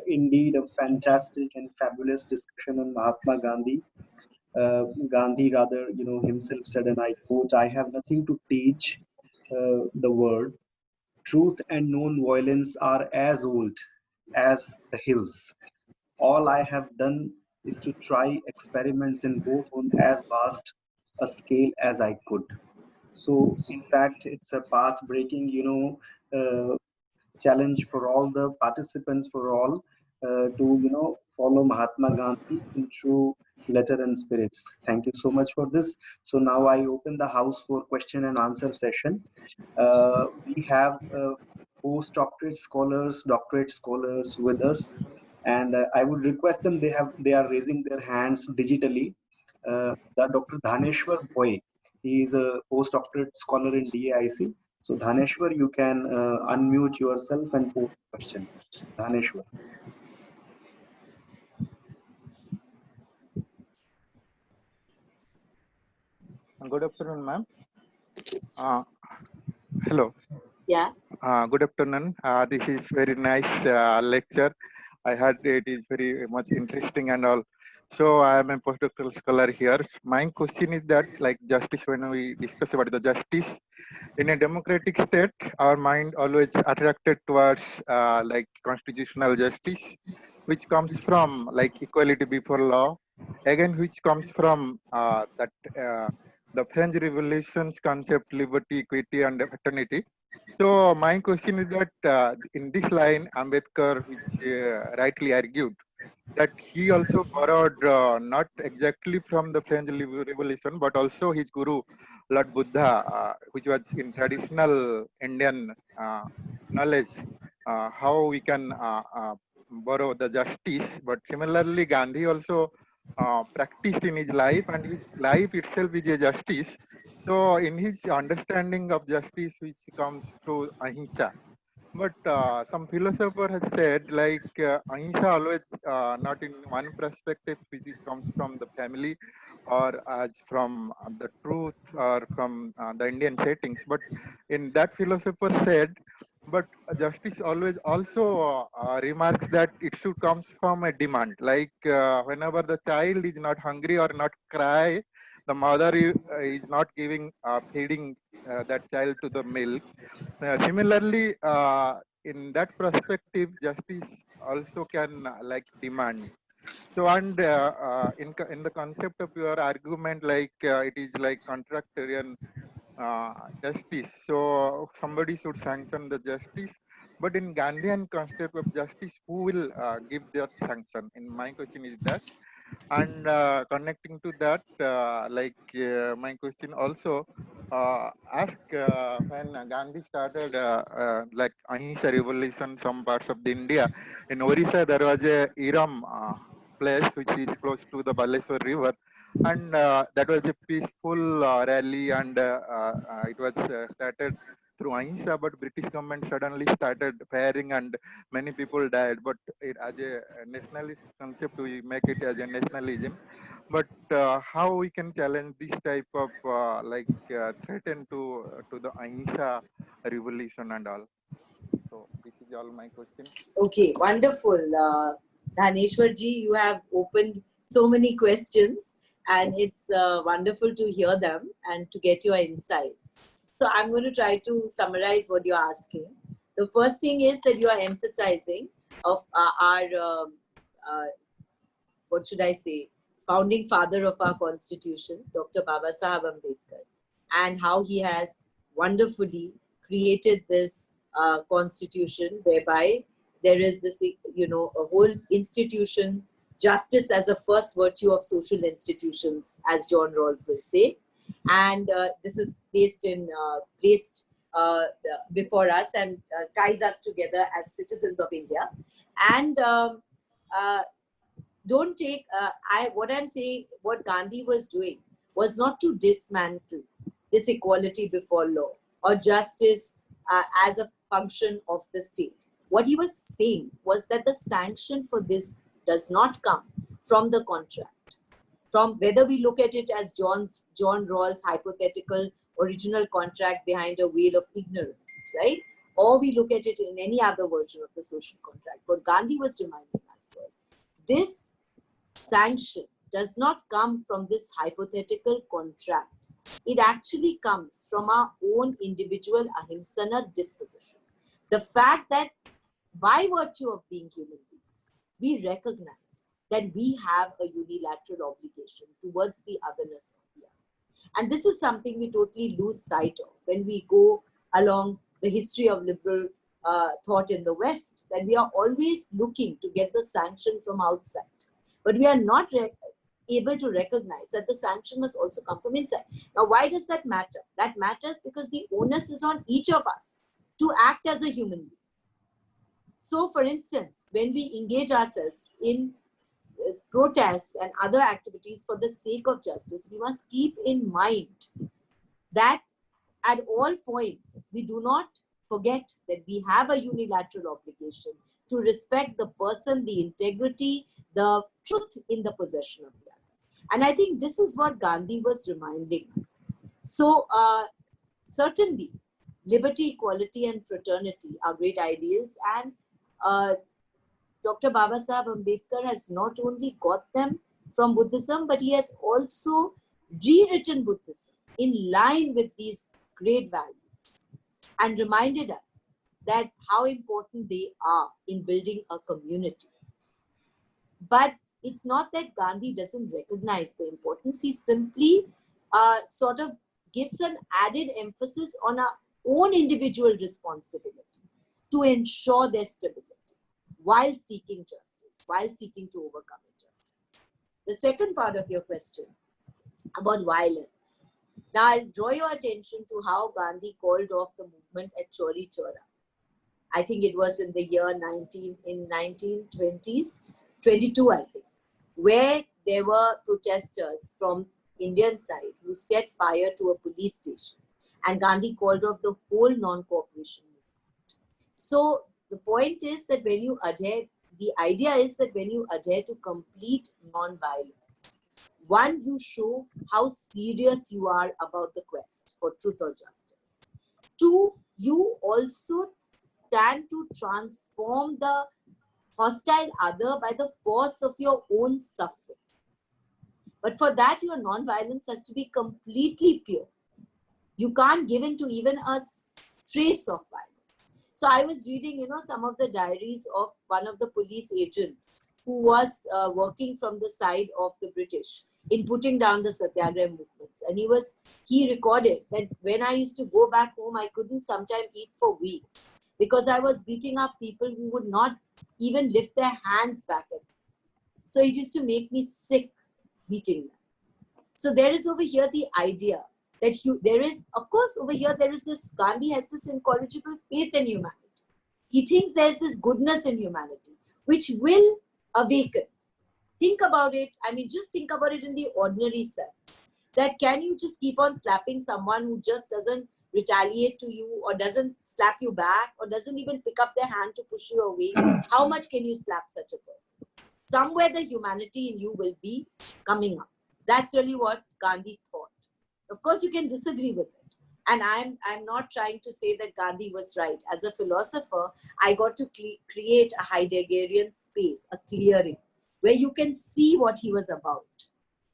Indeed, a fantastic and fabulous discussion on Mahatma Gandhi. Gandhi rather, himself said, and I quote, "I have nothing to teach the world. Truth and non-violence are as old as the hills. All I have done is to try experiments in both on as vast a scale as I could." So, in fact, it's a path breaking, challenge for all the participants, for all to follow Mahatma Gandhi in true letter and spirits. Thank you so much for this. So now I open the house for question and answer session. We have postdoctorate scholars, doctorate scholars with us, and I would request them. They are raising their hands digitally. Dr. Dhaneshwar Boy, he is a postdoctorate scholar in DAIC. So Dhaneshwar, you can unmute yourself and pose a question. Dhaneshwar. Good afternoon, ma'am. Hello. Yeah. Good afternoon. This is very nice lecture. I heard it is very much interesting and all. So I am a postdoctoral scholar here. My question is that, like justice, when we discuss about the justice in a democratic state, our mind always attracted towards like constitutional justice, which comes from like equality before law, again which comes from that the French Revolution's concept liberty, equity, and fraternity. So my question is that in this line, Ambedkar, which rightly argued that he also borrowed not exactly from the French Revolution, but also his guru, Lord Buddha, which was in traditional Indian knowledge, how we can borrow the justice. But similarly, Gandhi also practiced in his life, and his life itself is a justice. So in his understanding of justice, which comes through ahimsa, but some philosopher has said like ahimsa always not in one perspective, which comes from the family or as from the truth or from the Indian settings. But in that philosopher said, but justice always also remarks that it should comes from a demand. Like whenever the child is not hungry or not cry, the mother is not giving feeding that child to the milk. Similarly, in that perspective, justice also can like demand. So, and in the concept of your argument, like it is like contractarian justice. So somebody should sanction the justice. But in Gandhian concept of justice, who will give that sanction? And my question is that. And connecting to that, my question also ask when Gandhi started like Ahimsa revolution, some parts of the India, in Orissa there was a Iram place which is close to the Baleswar river, and that was a peaceful rally, and it was started through Ahimsa, but British government suddenly started firing and many people died. But it, as a nationalist concept, we make it as a nationalism. But how we can challenge this type of threaten to the Ahimsa revolution and all? So this is all my question. Okay, wonderful. Dhaneshwar ji, you have opened so many questions, and it's wonderful to hear them and to get your insights. So I'm going to try to summarize what you're asking. The first thing is that you are emphasizing of our what should I say, founding father of our constitution, Dr. Baba Saheb Ambedkar, and how he has wonderfully created this constitution whereby there is this, a whole institution, justice as a first virtue of social institutions, as John Rawls will say. And this is placed before us and ties us together as citizens of India. And don't take what I'm saying, what Gandhi was doing was not to dismantle this equality before law or justice as a function of the state. What he was saying was that the sanction for this does not come from the contract, from whether we look at it as John Rawls' hypothetical original contract behind a veil of ignorance, right? Or we look at it in any other version of the social contract. What Gandhi was reminding us was this sanction does not come from this hypothetical contract. It actually comes from our own individual ahimsana disposition. The fact that by virtue of being human beings, we recognize that we have a unilateral obligation towards the otherness of the other. And this is something we totally lose sight of when we go along the history of liberal thought in the West, that we are always looking to get the sanction from outside. But we are not able to recognize that the sanction must also come from inside. Now, why does that matter? That matters because the onus is on each of us to act as a human being. So, for instance, when we engage ourselves in protests and other activities for the sake of justice, we must keep in mind that at all points, we do not forget that we have a unilateral obligation to respect the person, the integrity, the truth in the possession of the other. And I think this is what Gandhi was reminding us. So, certainly, liberty, equality, and fraternity are great ideals, and Dr. Babasaheb Ambedkar has not only got them from Buddhism, but he has also rewritten Buddhism in line with these great values and reminded us that how important they are in building a community. But it's not that Gandhi doesn't recognize the importance. He simply sort of gives an added emphasis on our own individual responsibility to ensure their stability while seeking justice, while seeking to overcome injustice. The second part of your question about violence. Now, I'll draw your attention to how Gandhi called off the movement at Chauri Chaura. I think it was in the year 1920s, 22, I think, where there were protesters from Indian side who set fire to a police station, and Gandhi called off the whole non-cooperation movement. So the point is that when you adhere, the idea is that when you adhere to complete non-violence, one, you show how serious you are about the quest for truth or justice. Two, you also stand to transform the hostile other by the force of your own suffering. But for that, your non-violence has to be completely pure. You can't give in to even a trace of violence. So I was reading, some of the diaries of one of the police agents who was working from the side of the British in putting down the Satyagraha movements. And he recorded that when I used to go back home, I couldn't sometimes eat for weeks because I was beating up people who would not even lift their hands back at me. So it used to make me sick beating them. So there is over here the idea that there is, of course, over here there is this, Gandhi has this incorrigible faith in humanity. He thinks there's this goodness in humanity, which will awaken. Think about it. I mean, just think about it in the ordinary sense. That can you just keep on slapping someone who just doesn't retaliate to you or doesn't slap you back or doesn't even pick up their hand to push you away? How much can you slap such a person? Somewhere the humanity in you will be coming up. That's really what Gandhi thought. Of course, you can disagree with it. And I'm not trying to say that Gandhi was right. As a philosopher, I got to create a Heideggerian space, a clearing, where you can see what he was about.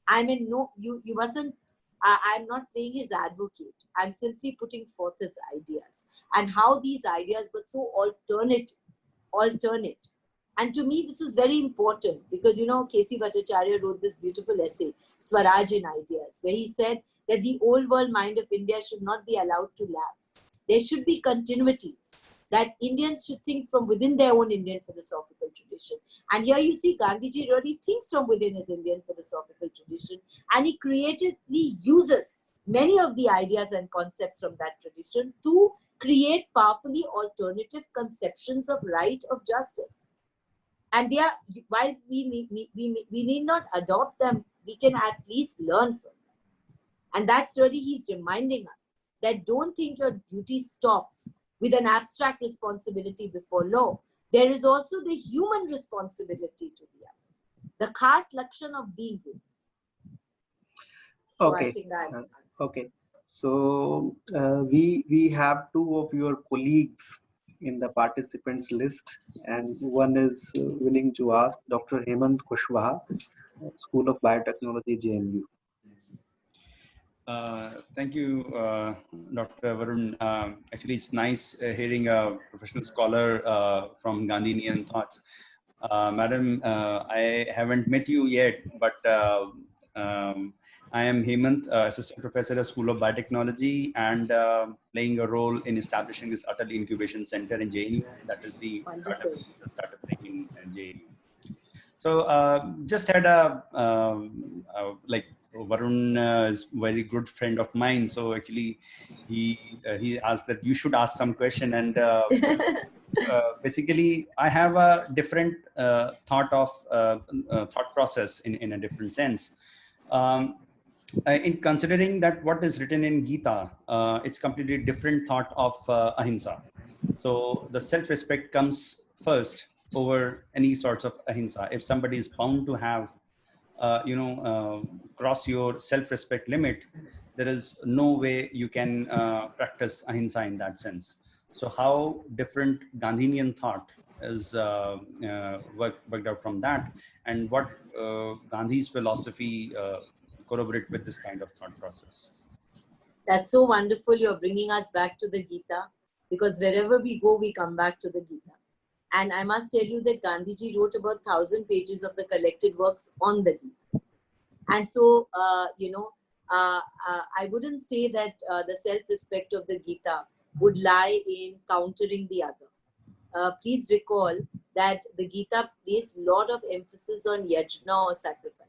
I mean, no, you mustn't, I'm not playing his advocate. I'm simply putting forth his ideas and how these ideas were so alternate. And to me, this is very important because, K.C. Bhattacharya wrote this beautiful essay, Swaraj in Ideas, where he said that the old world mind of India should not be allowed to lapse. There should be continuities, that Indians should think from within their own Indian philosophical tradition. And here you see Gandhiji really thinks from within his Indian philosophical tradition, and he creatively uses many of the ideas and concepts from that tradition to create powerfully alternative conceptions of right, of justice. And they are, while we need not adopt them, we can at least learn from them. And that's really, he's reminding us that don't think your duty stops with an abstract responsibility before law. There is also the human responsibility to the other, the khas lakshan of being human. So Okay. I think Okay. So we have two of your colleagues in the participants list, and one is willing to ask Dr. Hemant Kushwaha, School of Biotechnology, JNU. Thank you, Dr. Varun. Actually, it's nice hearing a professional scholar from Gandhinian thoughts. Madam, I haven't met you yet, but I am Hemant, Assistant Professor at School of Biotechnology, and playing a role in establishing this Atal Incubation Center in JNU. That is the Wonderful. startup thing in JNU. So just had like Varun is very good friend of mine. So actually, he asked that you should ask some question, and basically I have a different thought process in a different sense. In considering that what is written in Gita, it's completely different thought of ahimsa. So the self-respect comes first over any sorts of ahimsa. If somebody is bound to have, cross your self-respect limit, there is no way you can practice ahimsa in that sense. So how different Gandhinian thought is worked out from that, and what Gandhi's philosophy corroborate with this kind of thought process. That's so wonderful. You're bringing us back to the Gita, because wherever we go, we come back to the Gita. And I must tell you that Gandhiji wrote about 1,000 pages of the collected works on the Gita. And so, I wouldn't say that the self-respect of the Gita would lie in countering the other. Please recall that the Gita placed a lot of emphasis on yajna or sacrifice.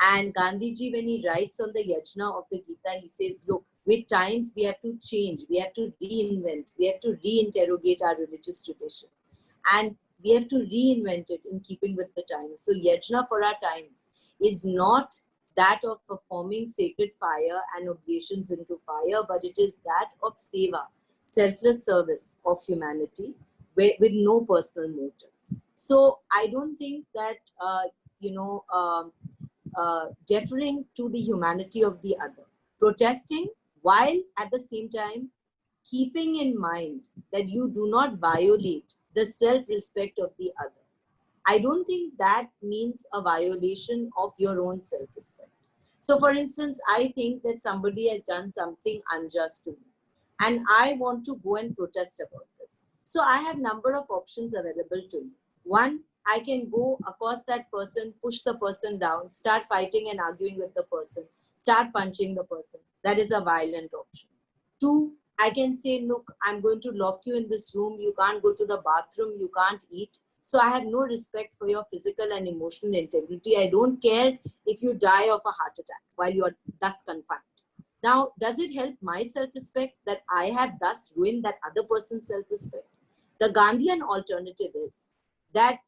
And Gandhiji, when he writes on the yajna of the Gita, he says, look, with times we have to change, we have to reinvent, we have to reinterrogate our religious tradition. And we have to reinvent it in keeping with the times. So yajna for our times is not that of performing sacred fire and oblations into fire, but it is that of seva, selfless service of humanity with no personal motive. So I don't think that, deferring to the humanity of the other, protesting while at the same time keeping in mind that you do not violate the self-respect of the other. I don't think that means a violation of your own self-respect. So for instance, I think that somebody has done something unjust to me and I want to go and protest about this. So I have number of options available to me. One, I can go across that person, push the person down, start fighting and arguing with the person, start punching the person. That is a violent option. Two, I can say, look, I'm going to lock you in this room. You can't go to the bathroom. You can't eat. So I have no respect for your physical and emotional integrity. I don't care if you die of a heart attack while you are thus confined. Now, does it help my self-respect that I have thus ruined that other person's self-respect? The Gandhian alternative is that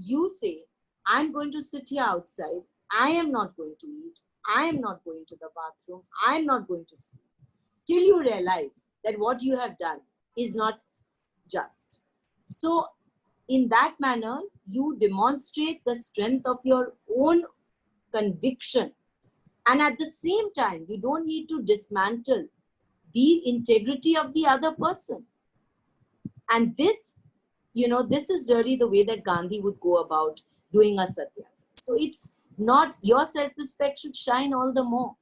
you say, I'm going to sit here outside. I am not going to eat. I am not going to the bathroom. I am not going to sleep. Till you realize that what you have done is not just. So in that manner, you demonstrate the strength of your own conviction. And at the same time, you don't need to dismantle the integrity of the other person. And this, this is really the way that Gandhi would go about doing a satya. So it's not, your self-respect should shine all the more,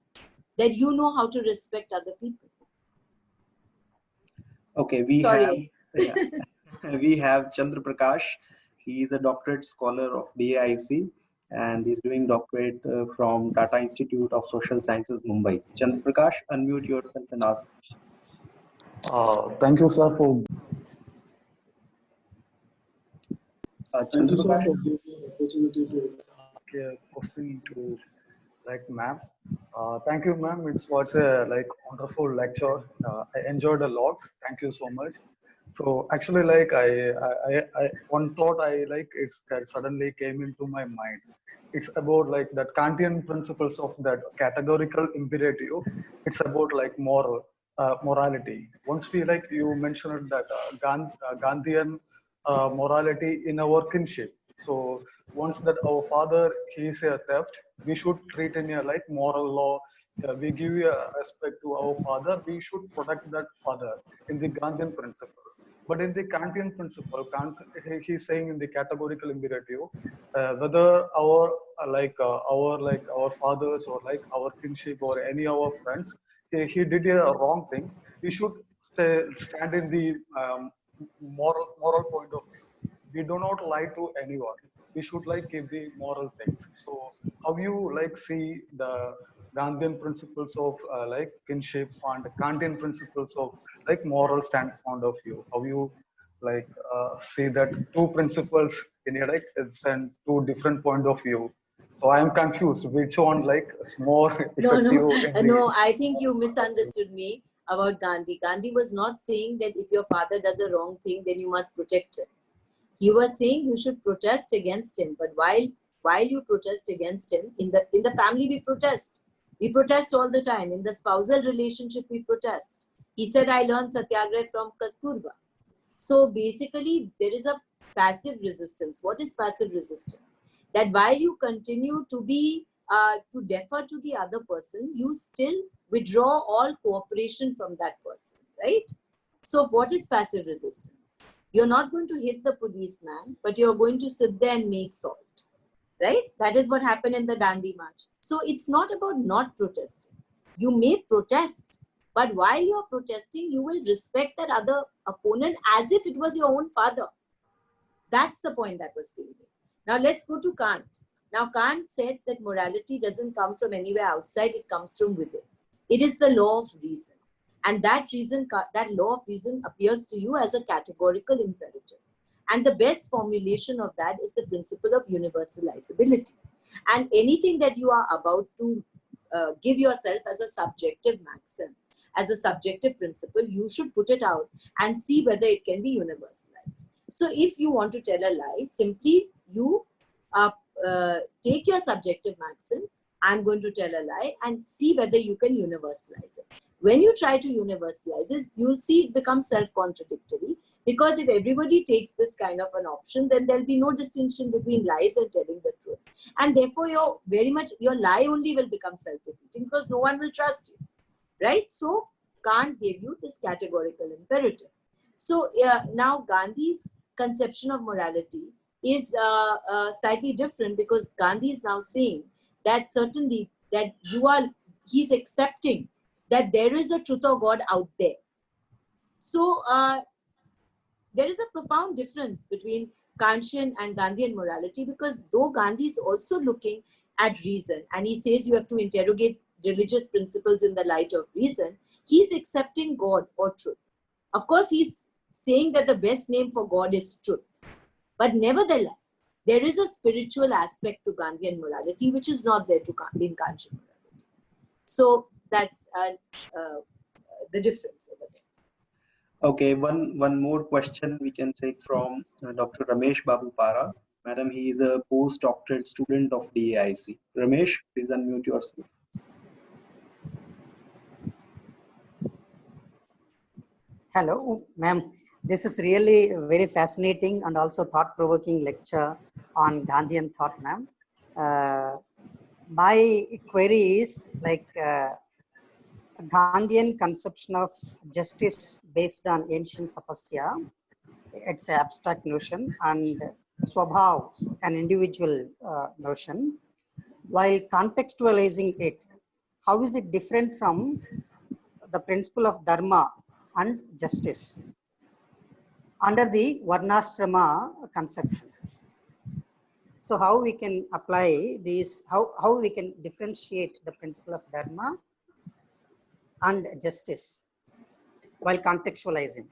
that you know how to respect other people. Okay, we have Chandra Prakash. He is a doctorate scholar of DAIC and he's doing doctorate from Tata Institute of Social Sciences, Mumbai. Chandra Prakash, unmute yourself and ask questions. Thank you, sir, for giving the opportunity to ask a question to ma'am. Thank you, ma'am. It was a wonderful lecture. I enjoyed a lot. Thank you so much. So actually, I one thought that suddenly came into my mind. It's about that Kantian principles of that categorical imperative. It's about morality. Once we you mentioned that Gandhian morality in our kinship. So once that our father he is a theft, we should treat in a moral law. We give a respect to our father. We should protect that father in the Gandhian principle. But in the Kantian principle, he's saying in the categorical imperative, whether our our fathers or our kinship or any of our friends, he did a wrong thing, we should stand in the moral point of view. We do not lie to anyone. We should give the moral things. So how you see the Gandhian principles of like kinship and Kantian principles of like moral standpoint of view. How you like see that two principles in a like it's and two different point of view. So I am confused which one like is more No, effective no, in the no. I think you misunderstood me about Gandhi. Gandhi was not saying that if your father does a wrong thing, then you must protect him. He was saying you should protest against him. But while you protest against him, in the family we protest. We protest all the time. In the spousal relationship, we protest. He said, I learned Satyagraha from Kasturba. So basically, there is a passive resistance. What is passive resistance? That while you continue to be to defer to the other person, you still withdraw all cooperation from that person, right? So what is passive resistance? You're not going to hit the policeman, but you're going to sit there and make salt, right? That is what happened in the Dandi March. So it's not about not protesting. You may protest, but while you're protesting, you will respect that other opponent as if it was your own father. That's the point that was being made. Now let's go to Kant. Now Kant said that morality doesn't come from anywhere outside, it comes from within. It is the law of reason. And that law of reason appears to you as a categorical imperative. And the best formulation of that is the principle of universalizability. And anything that you are about to give yourself as a subjective maxim, as a subjective principle, you should put it out and see whether it can be universalized. So if you want to tell a lie, simply you take your subjective maxim, I'm going to tell a lie, and see whether you can universalize it. When you try to universalize it, you'll see it becomes self-contradictory, because if everybody takes this kind of an option, then there'll be no distinction between lies and telling the truth. And therefore, your lie only will become self-defeating, because no one will trust you, right? So Kant gave you this categorical imperative. So now Gandhi's conception of morality is slightly different, because Gandhi is now saying that certainly that he's accepting that there is a truth of God out there. So there is a profound difference between Kantian and Gandhian morality, because though Gandhi is also looking at reason, and he says you have to interrogate religious principles in the light of reason, he's accepting God or truth. Of course, he's saying that the best name for God is truth. But nevertheless, there is a spiritual aspect to Gandhian morality which is not there in Kantian morality. So that's the difference over there. Okay, one more question we can take from Dr. Ramesh Babu Para. Madam, he is a postdoctorate student of DAIC. Ramesh, please unmute yourself. Hello, ma'am. This is really a very fascinating and also thought-provoking lecture on Gandhian thought, ma'am. My query is like Gandhian conception of justice based on ancient tapasya. It's an abstract notion, and swabhav, an individual notion. While contextualizing it, how is it different from the principle of dharma and justice under the Varnashrama conception? So how we can apply these, how we can differentiate the principle of dharma and justice while contextualizing?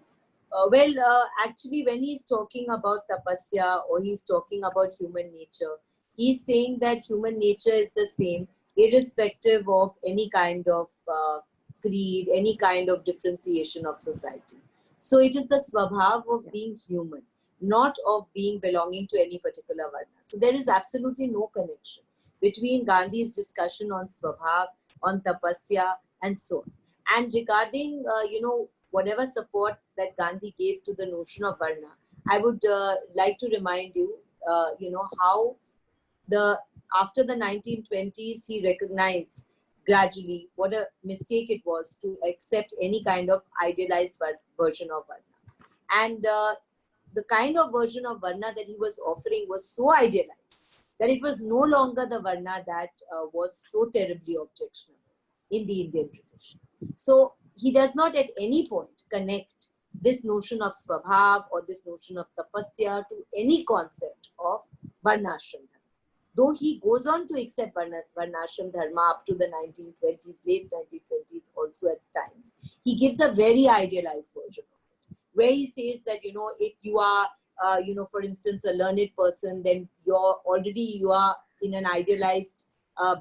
Actually, when he's talking about tapasya or he's talking about human nature, he's saying that human nature is the same, irrespective of any kind of creed, any kind of differentiation of society. So it is the swabhav of being human, not of being belonging to any particular varna. So there is absolutely no connection between Gandhi's discussion on swabhav, on tapasya, and so on. And regarding, whatever support that Gandhi gave to the notion of varna, I would like to remind you, how after the 1920s, he recognized gradually what a mistake it was to accept any kind of idealized version of varna. And the kind of version of varna that he was offering was so idealized that it was no longer the varna that was so terribly objectionable in the Indian tradition. So he does not at any point connect this notion of swabhav or this notion of tapasya to any concept of varnashram. though he goes on to accept Varnashram Dharma up to the 1920s, late 1920s also at times, he gives a very idealized version of it, where he says that, if you are, for instance, a learned person, then you are in an idealized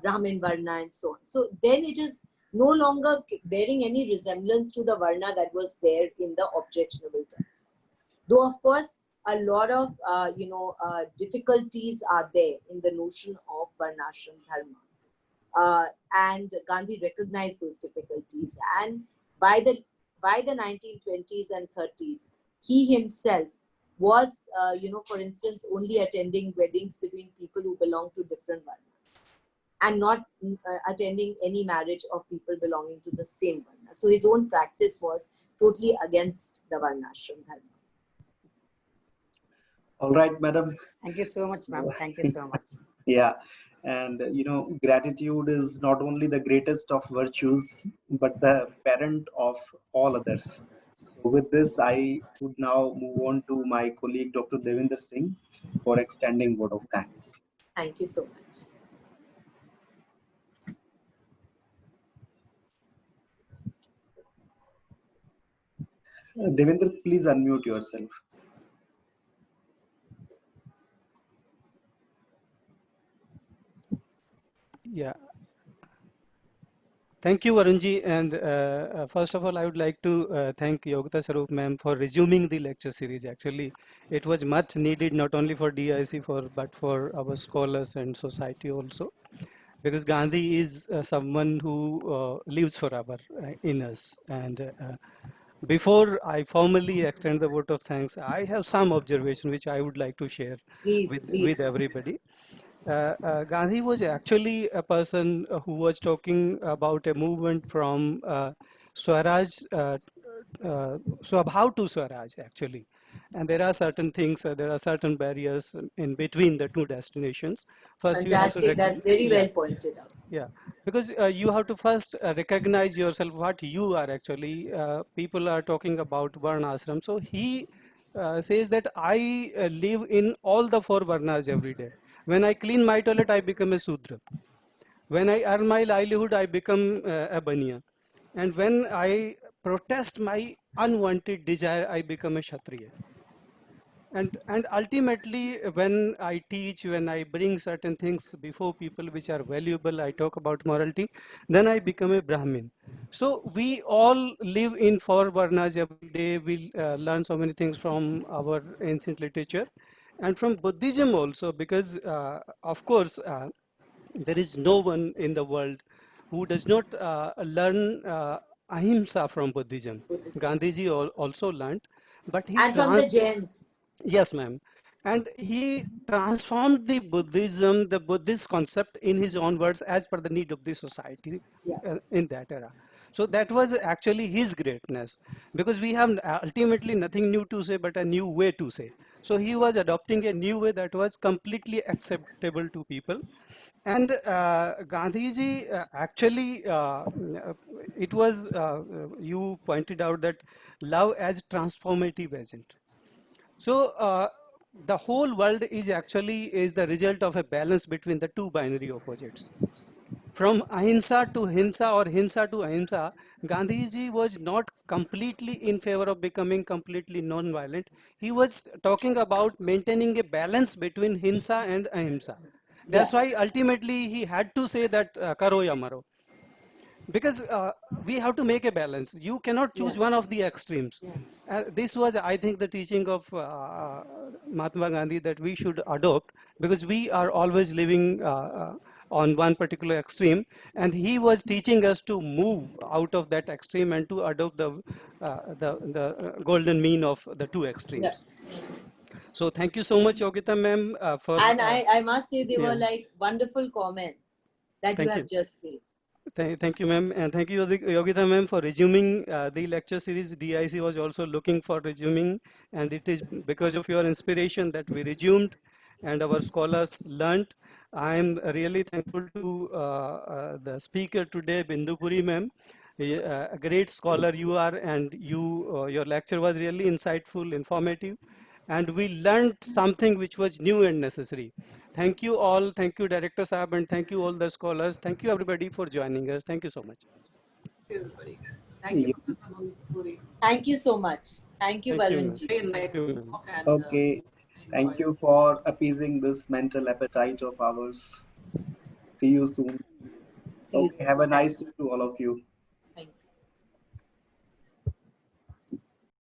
Brahmin Varna and so on. So then it is no longer bearing any resemblance to the Varna that was there in the objectionable texts. Though, of course, a lot of difficulties are there in the notion of Varnashram Dharma, and Gandhi recognized those difficulties. And by the 1920s and 30s, he himself was, for instance, only attending weddings between people who belong to different Varnas, and not attending any marriage of people belonging to the same Varna. So his own practice was totally against the Varnashram Dharma. All right, madam. Thank you so much, ma'am. Thank you so much. Yeah. And, gratitude is not only the greatest of virtues, but the parent of all others. So with this, I would now move on to my colleague, Dr. Devinder Singh, for extending word of thanks. Thank you so much. Devinder, please unmute yourself. Yeah. Thank you, Varunji. And first of all, I would like to thank Yogita Sarup ma'am for resuming the lecture series. Actually, it was much needed, not only for DIC, but for our scholars and society also. Because Gandhi is someone who lives forever in us. And before I formally extend the vote of thanks, I have some observation which I would like to share with everybody. Gandhi was actually a person who was talking about a movement from Swaraj, Swabhav to Swaraj, actually. And there are certain things, there are certain barriers in between the two destinations. First, fantastic, that's very well pointed out. Yeah, because you have to first recognize yourself, what you are actually. People are talking about Varna Ashram. So he says that I live in all the four Varnas every day. When I clean my toilet, I become a Sudra. When I earn my livelihood, I become a Baniya. And when I protest my unwanted desire, I become a Kshatriya. And ultimately, when I teach, when I bring certain things before people which are valuable, I talk about morality, then I become a Brahmin. So we all live in four Varnas every day. We learn so many things from our ancient literature and from Buddhism also, because of course, there is no one in the world who does not learn ahimsa from Buddhism. Gandhiji also learned, but he and from the Jains. Yes, ma'am. And he transformed the Buddhism, the Buddhist concept, in his own words as per the need of the society in that era. So that was actually his greatness, because we have ultimately nothing new to say but a new way to say. So he was adopting a new way that was completely acceptable to people. And Gandhiji actually, it was, you pointed out that love as transformative agent. So the whole world is the result of a balance between the two binary opposites. From ahimsa to hinsa or hinsa to ahimsa, Gandhiji was not completely in favor of becoming completely non-violent. He was talking about maintaining a balance between hinsa and ahimsa. That's why ultimately he had to say that karo ya maro. Because we have to make a balance. You cannot choose one of the extremes. This was, I think, the teaching of Mahatma Gandhi that we should adopt, because we are always living on one particular extreme, and he was teaching us to move out of that extreme and to adopt the golden mean of the two extremes. So thank you so much, Yogita ma'am, for. And I must say they were like wonderful comments that you have just made. Thank you, ma'am, and thank you, Yogita ma'am, for resuming the lecture series. DIC was also looking for resuming, and it is because of your inspiration that we resumed and our scholars learned. I am really thankful to the speaker today, Bindu Puri ma'am. A great scholar you are, and your lecture was really insightful, informative, and we learned something which was new and necessary. Thank you all. Thank you, Director Saab, and thank you all the scholars. Thank you everybody for joining us. Thank you so much. Everybody. Thank you, Yeah. Professor Puri. Thank you so much. Thank you, Thank you, Balwant ji. Very Thank you, enlightening ma'am. talk and Okay. Thank enjoyed. you for appeasing this mental appetite of ours. See you soon. See you Okay. soon. Have a Thank nice day to all of you.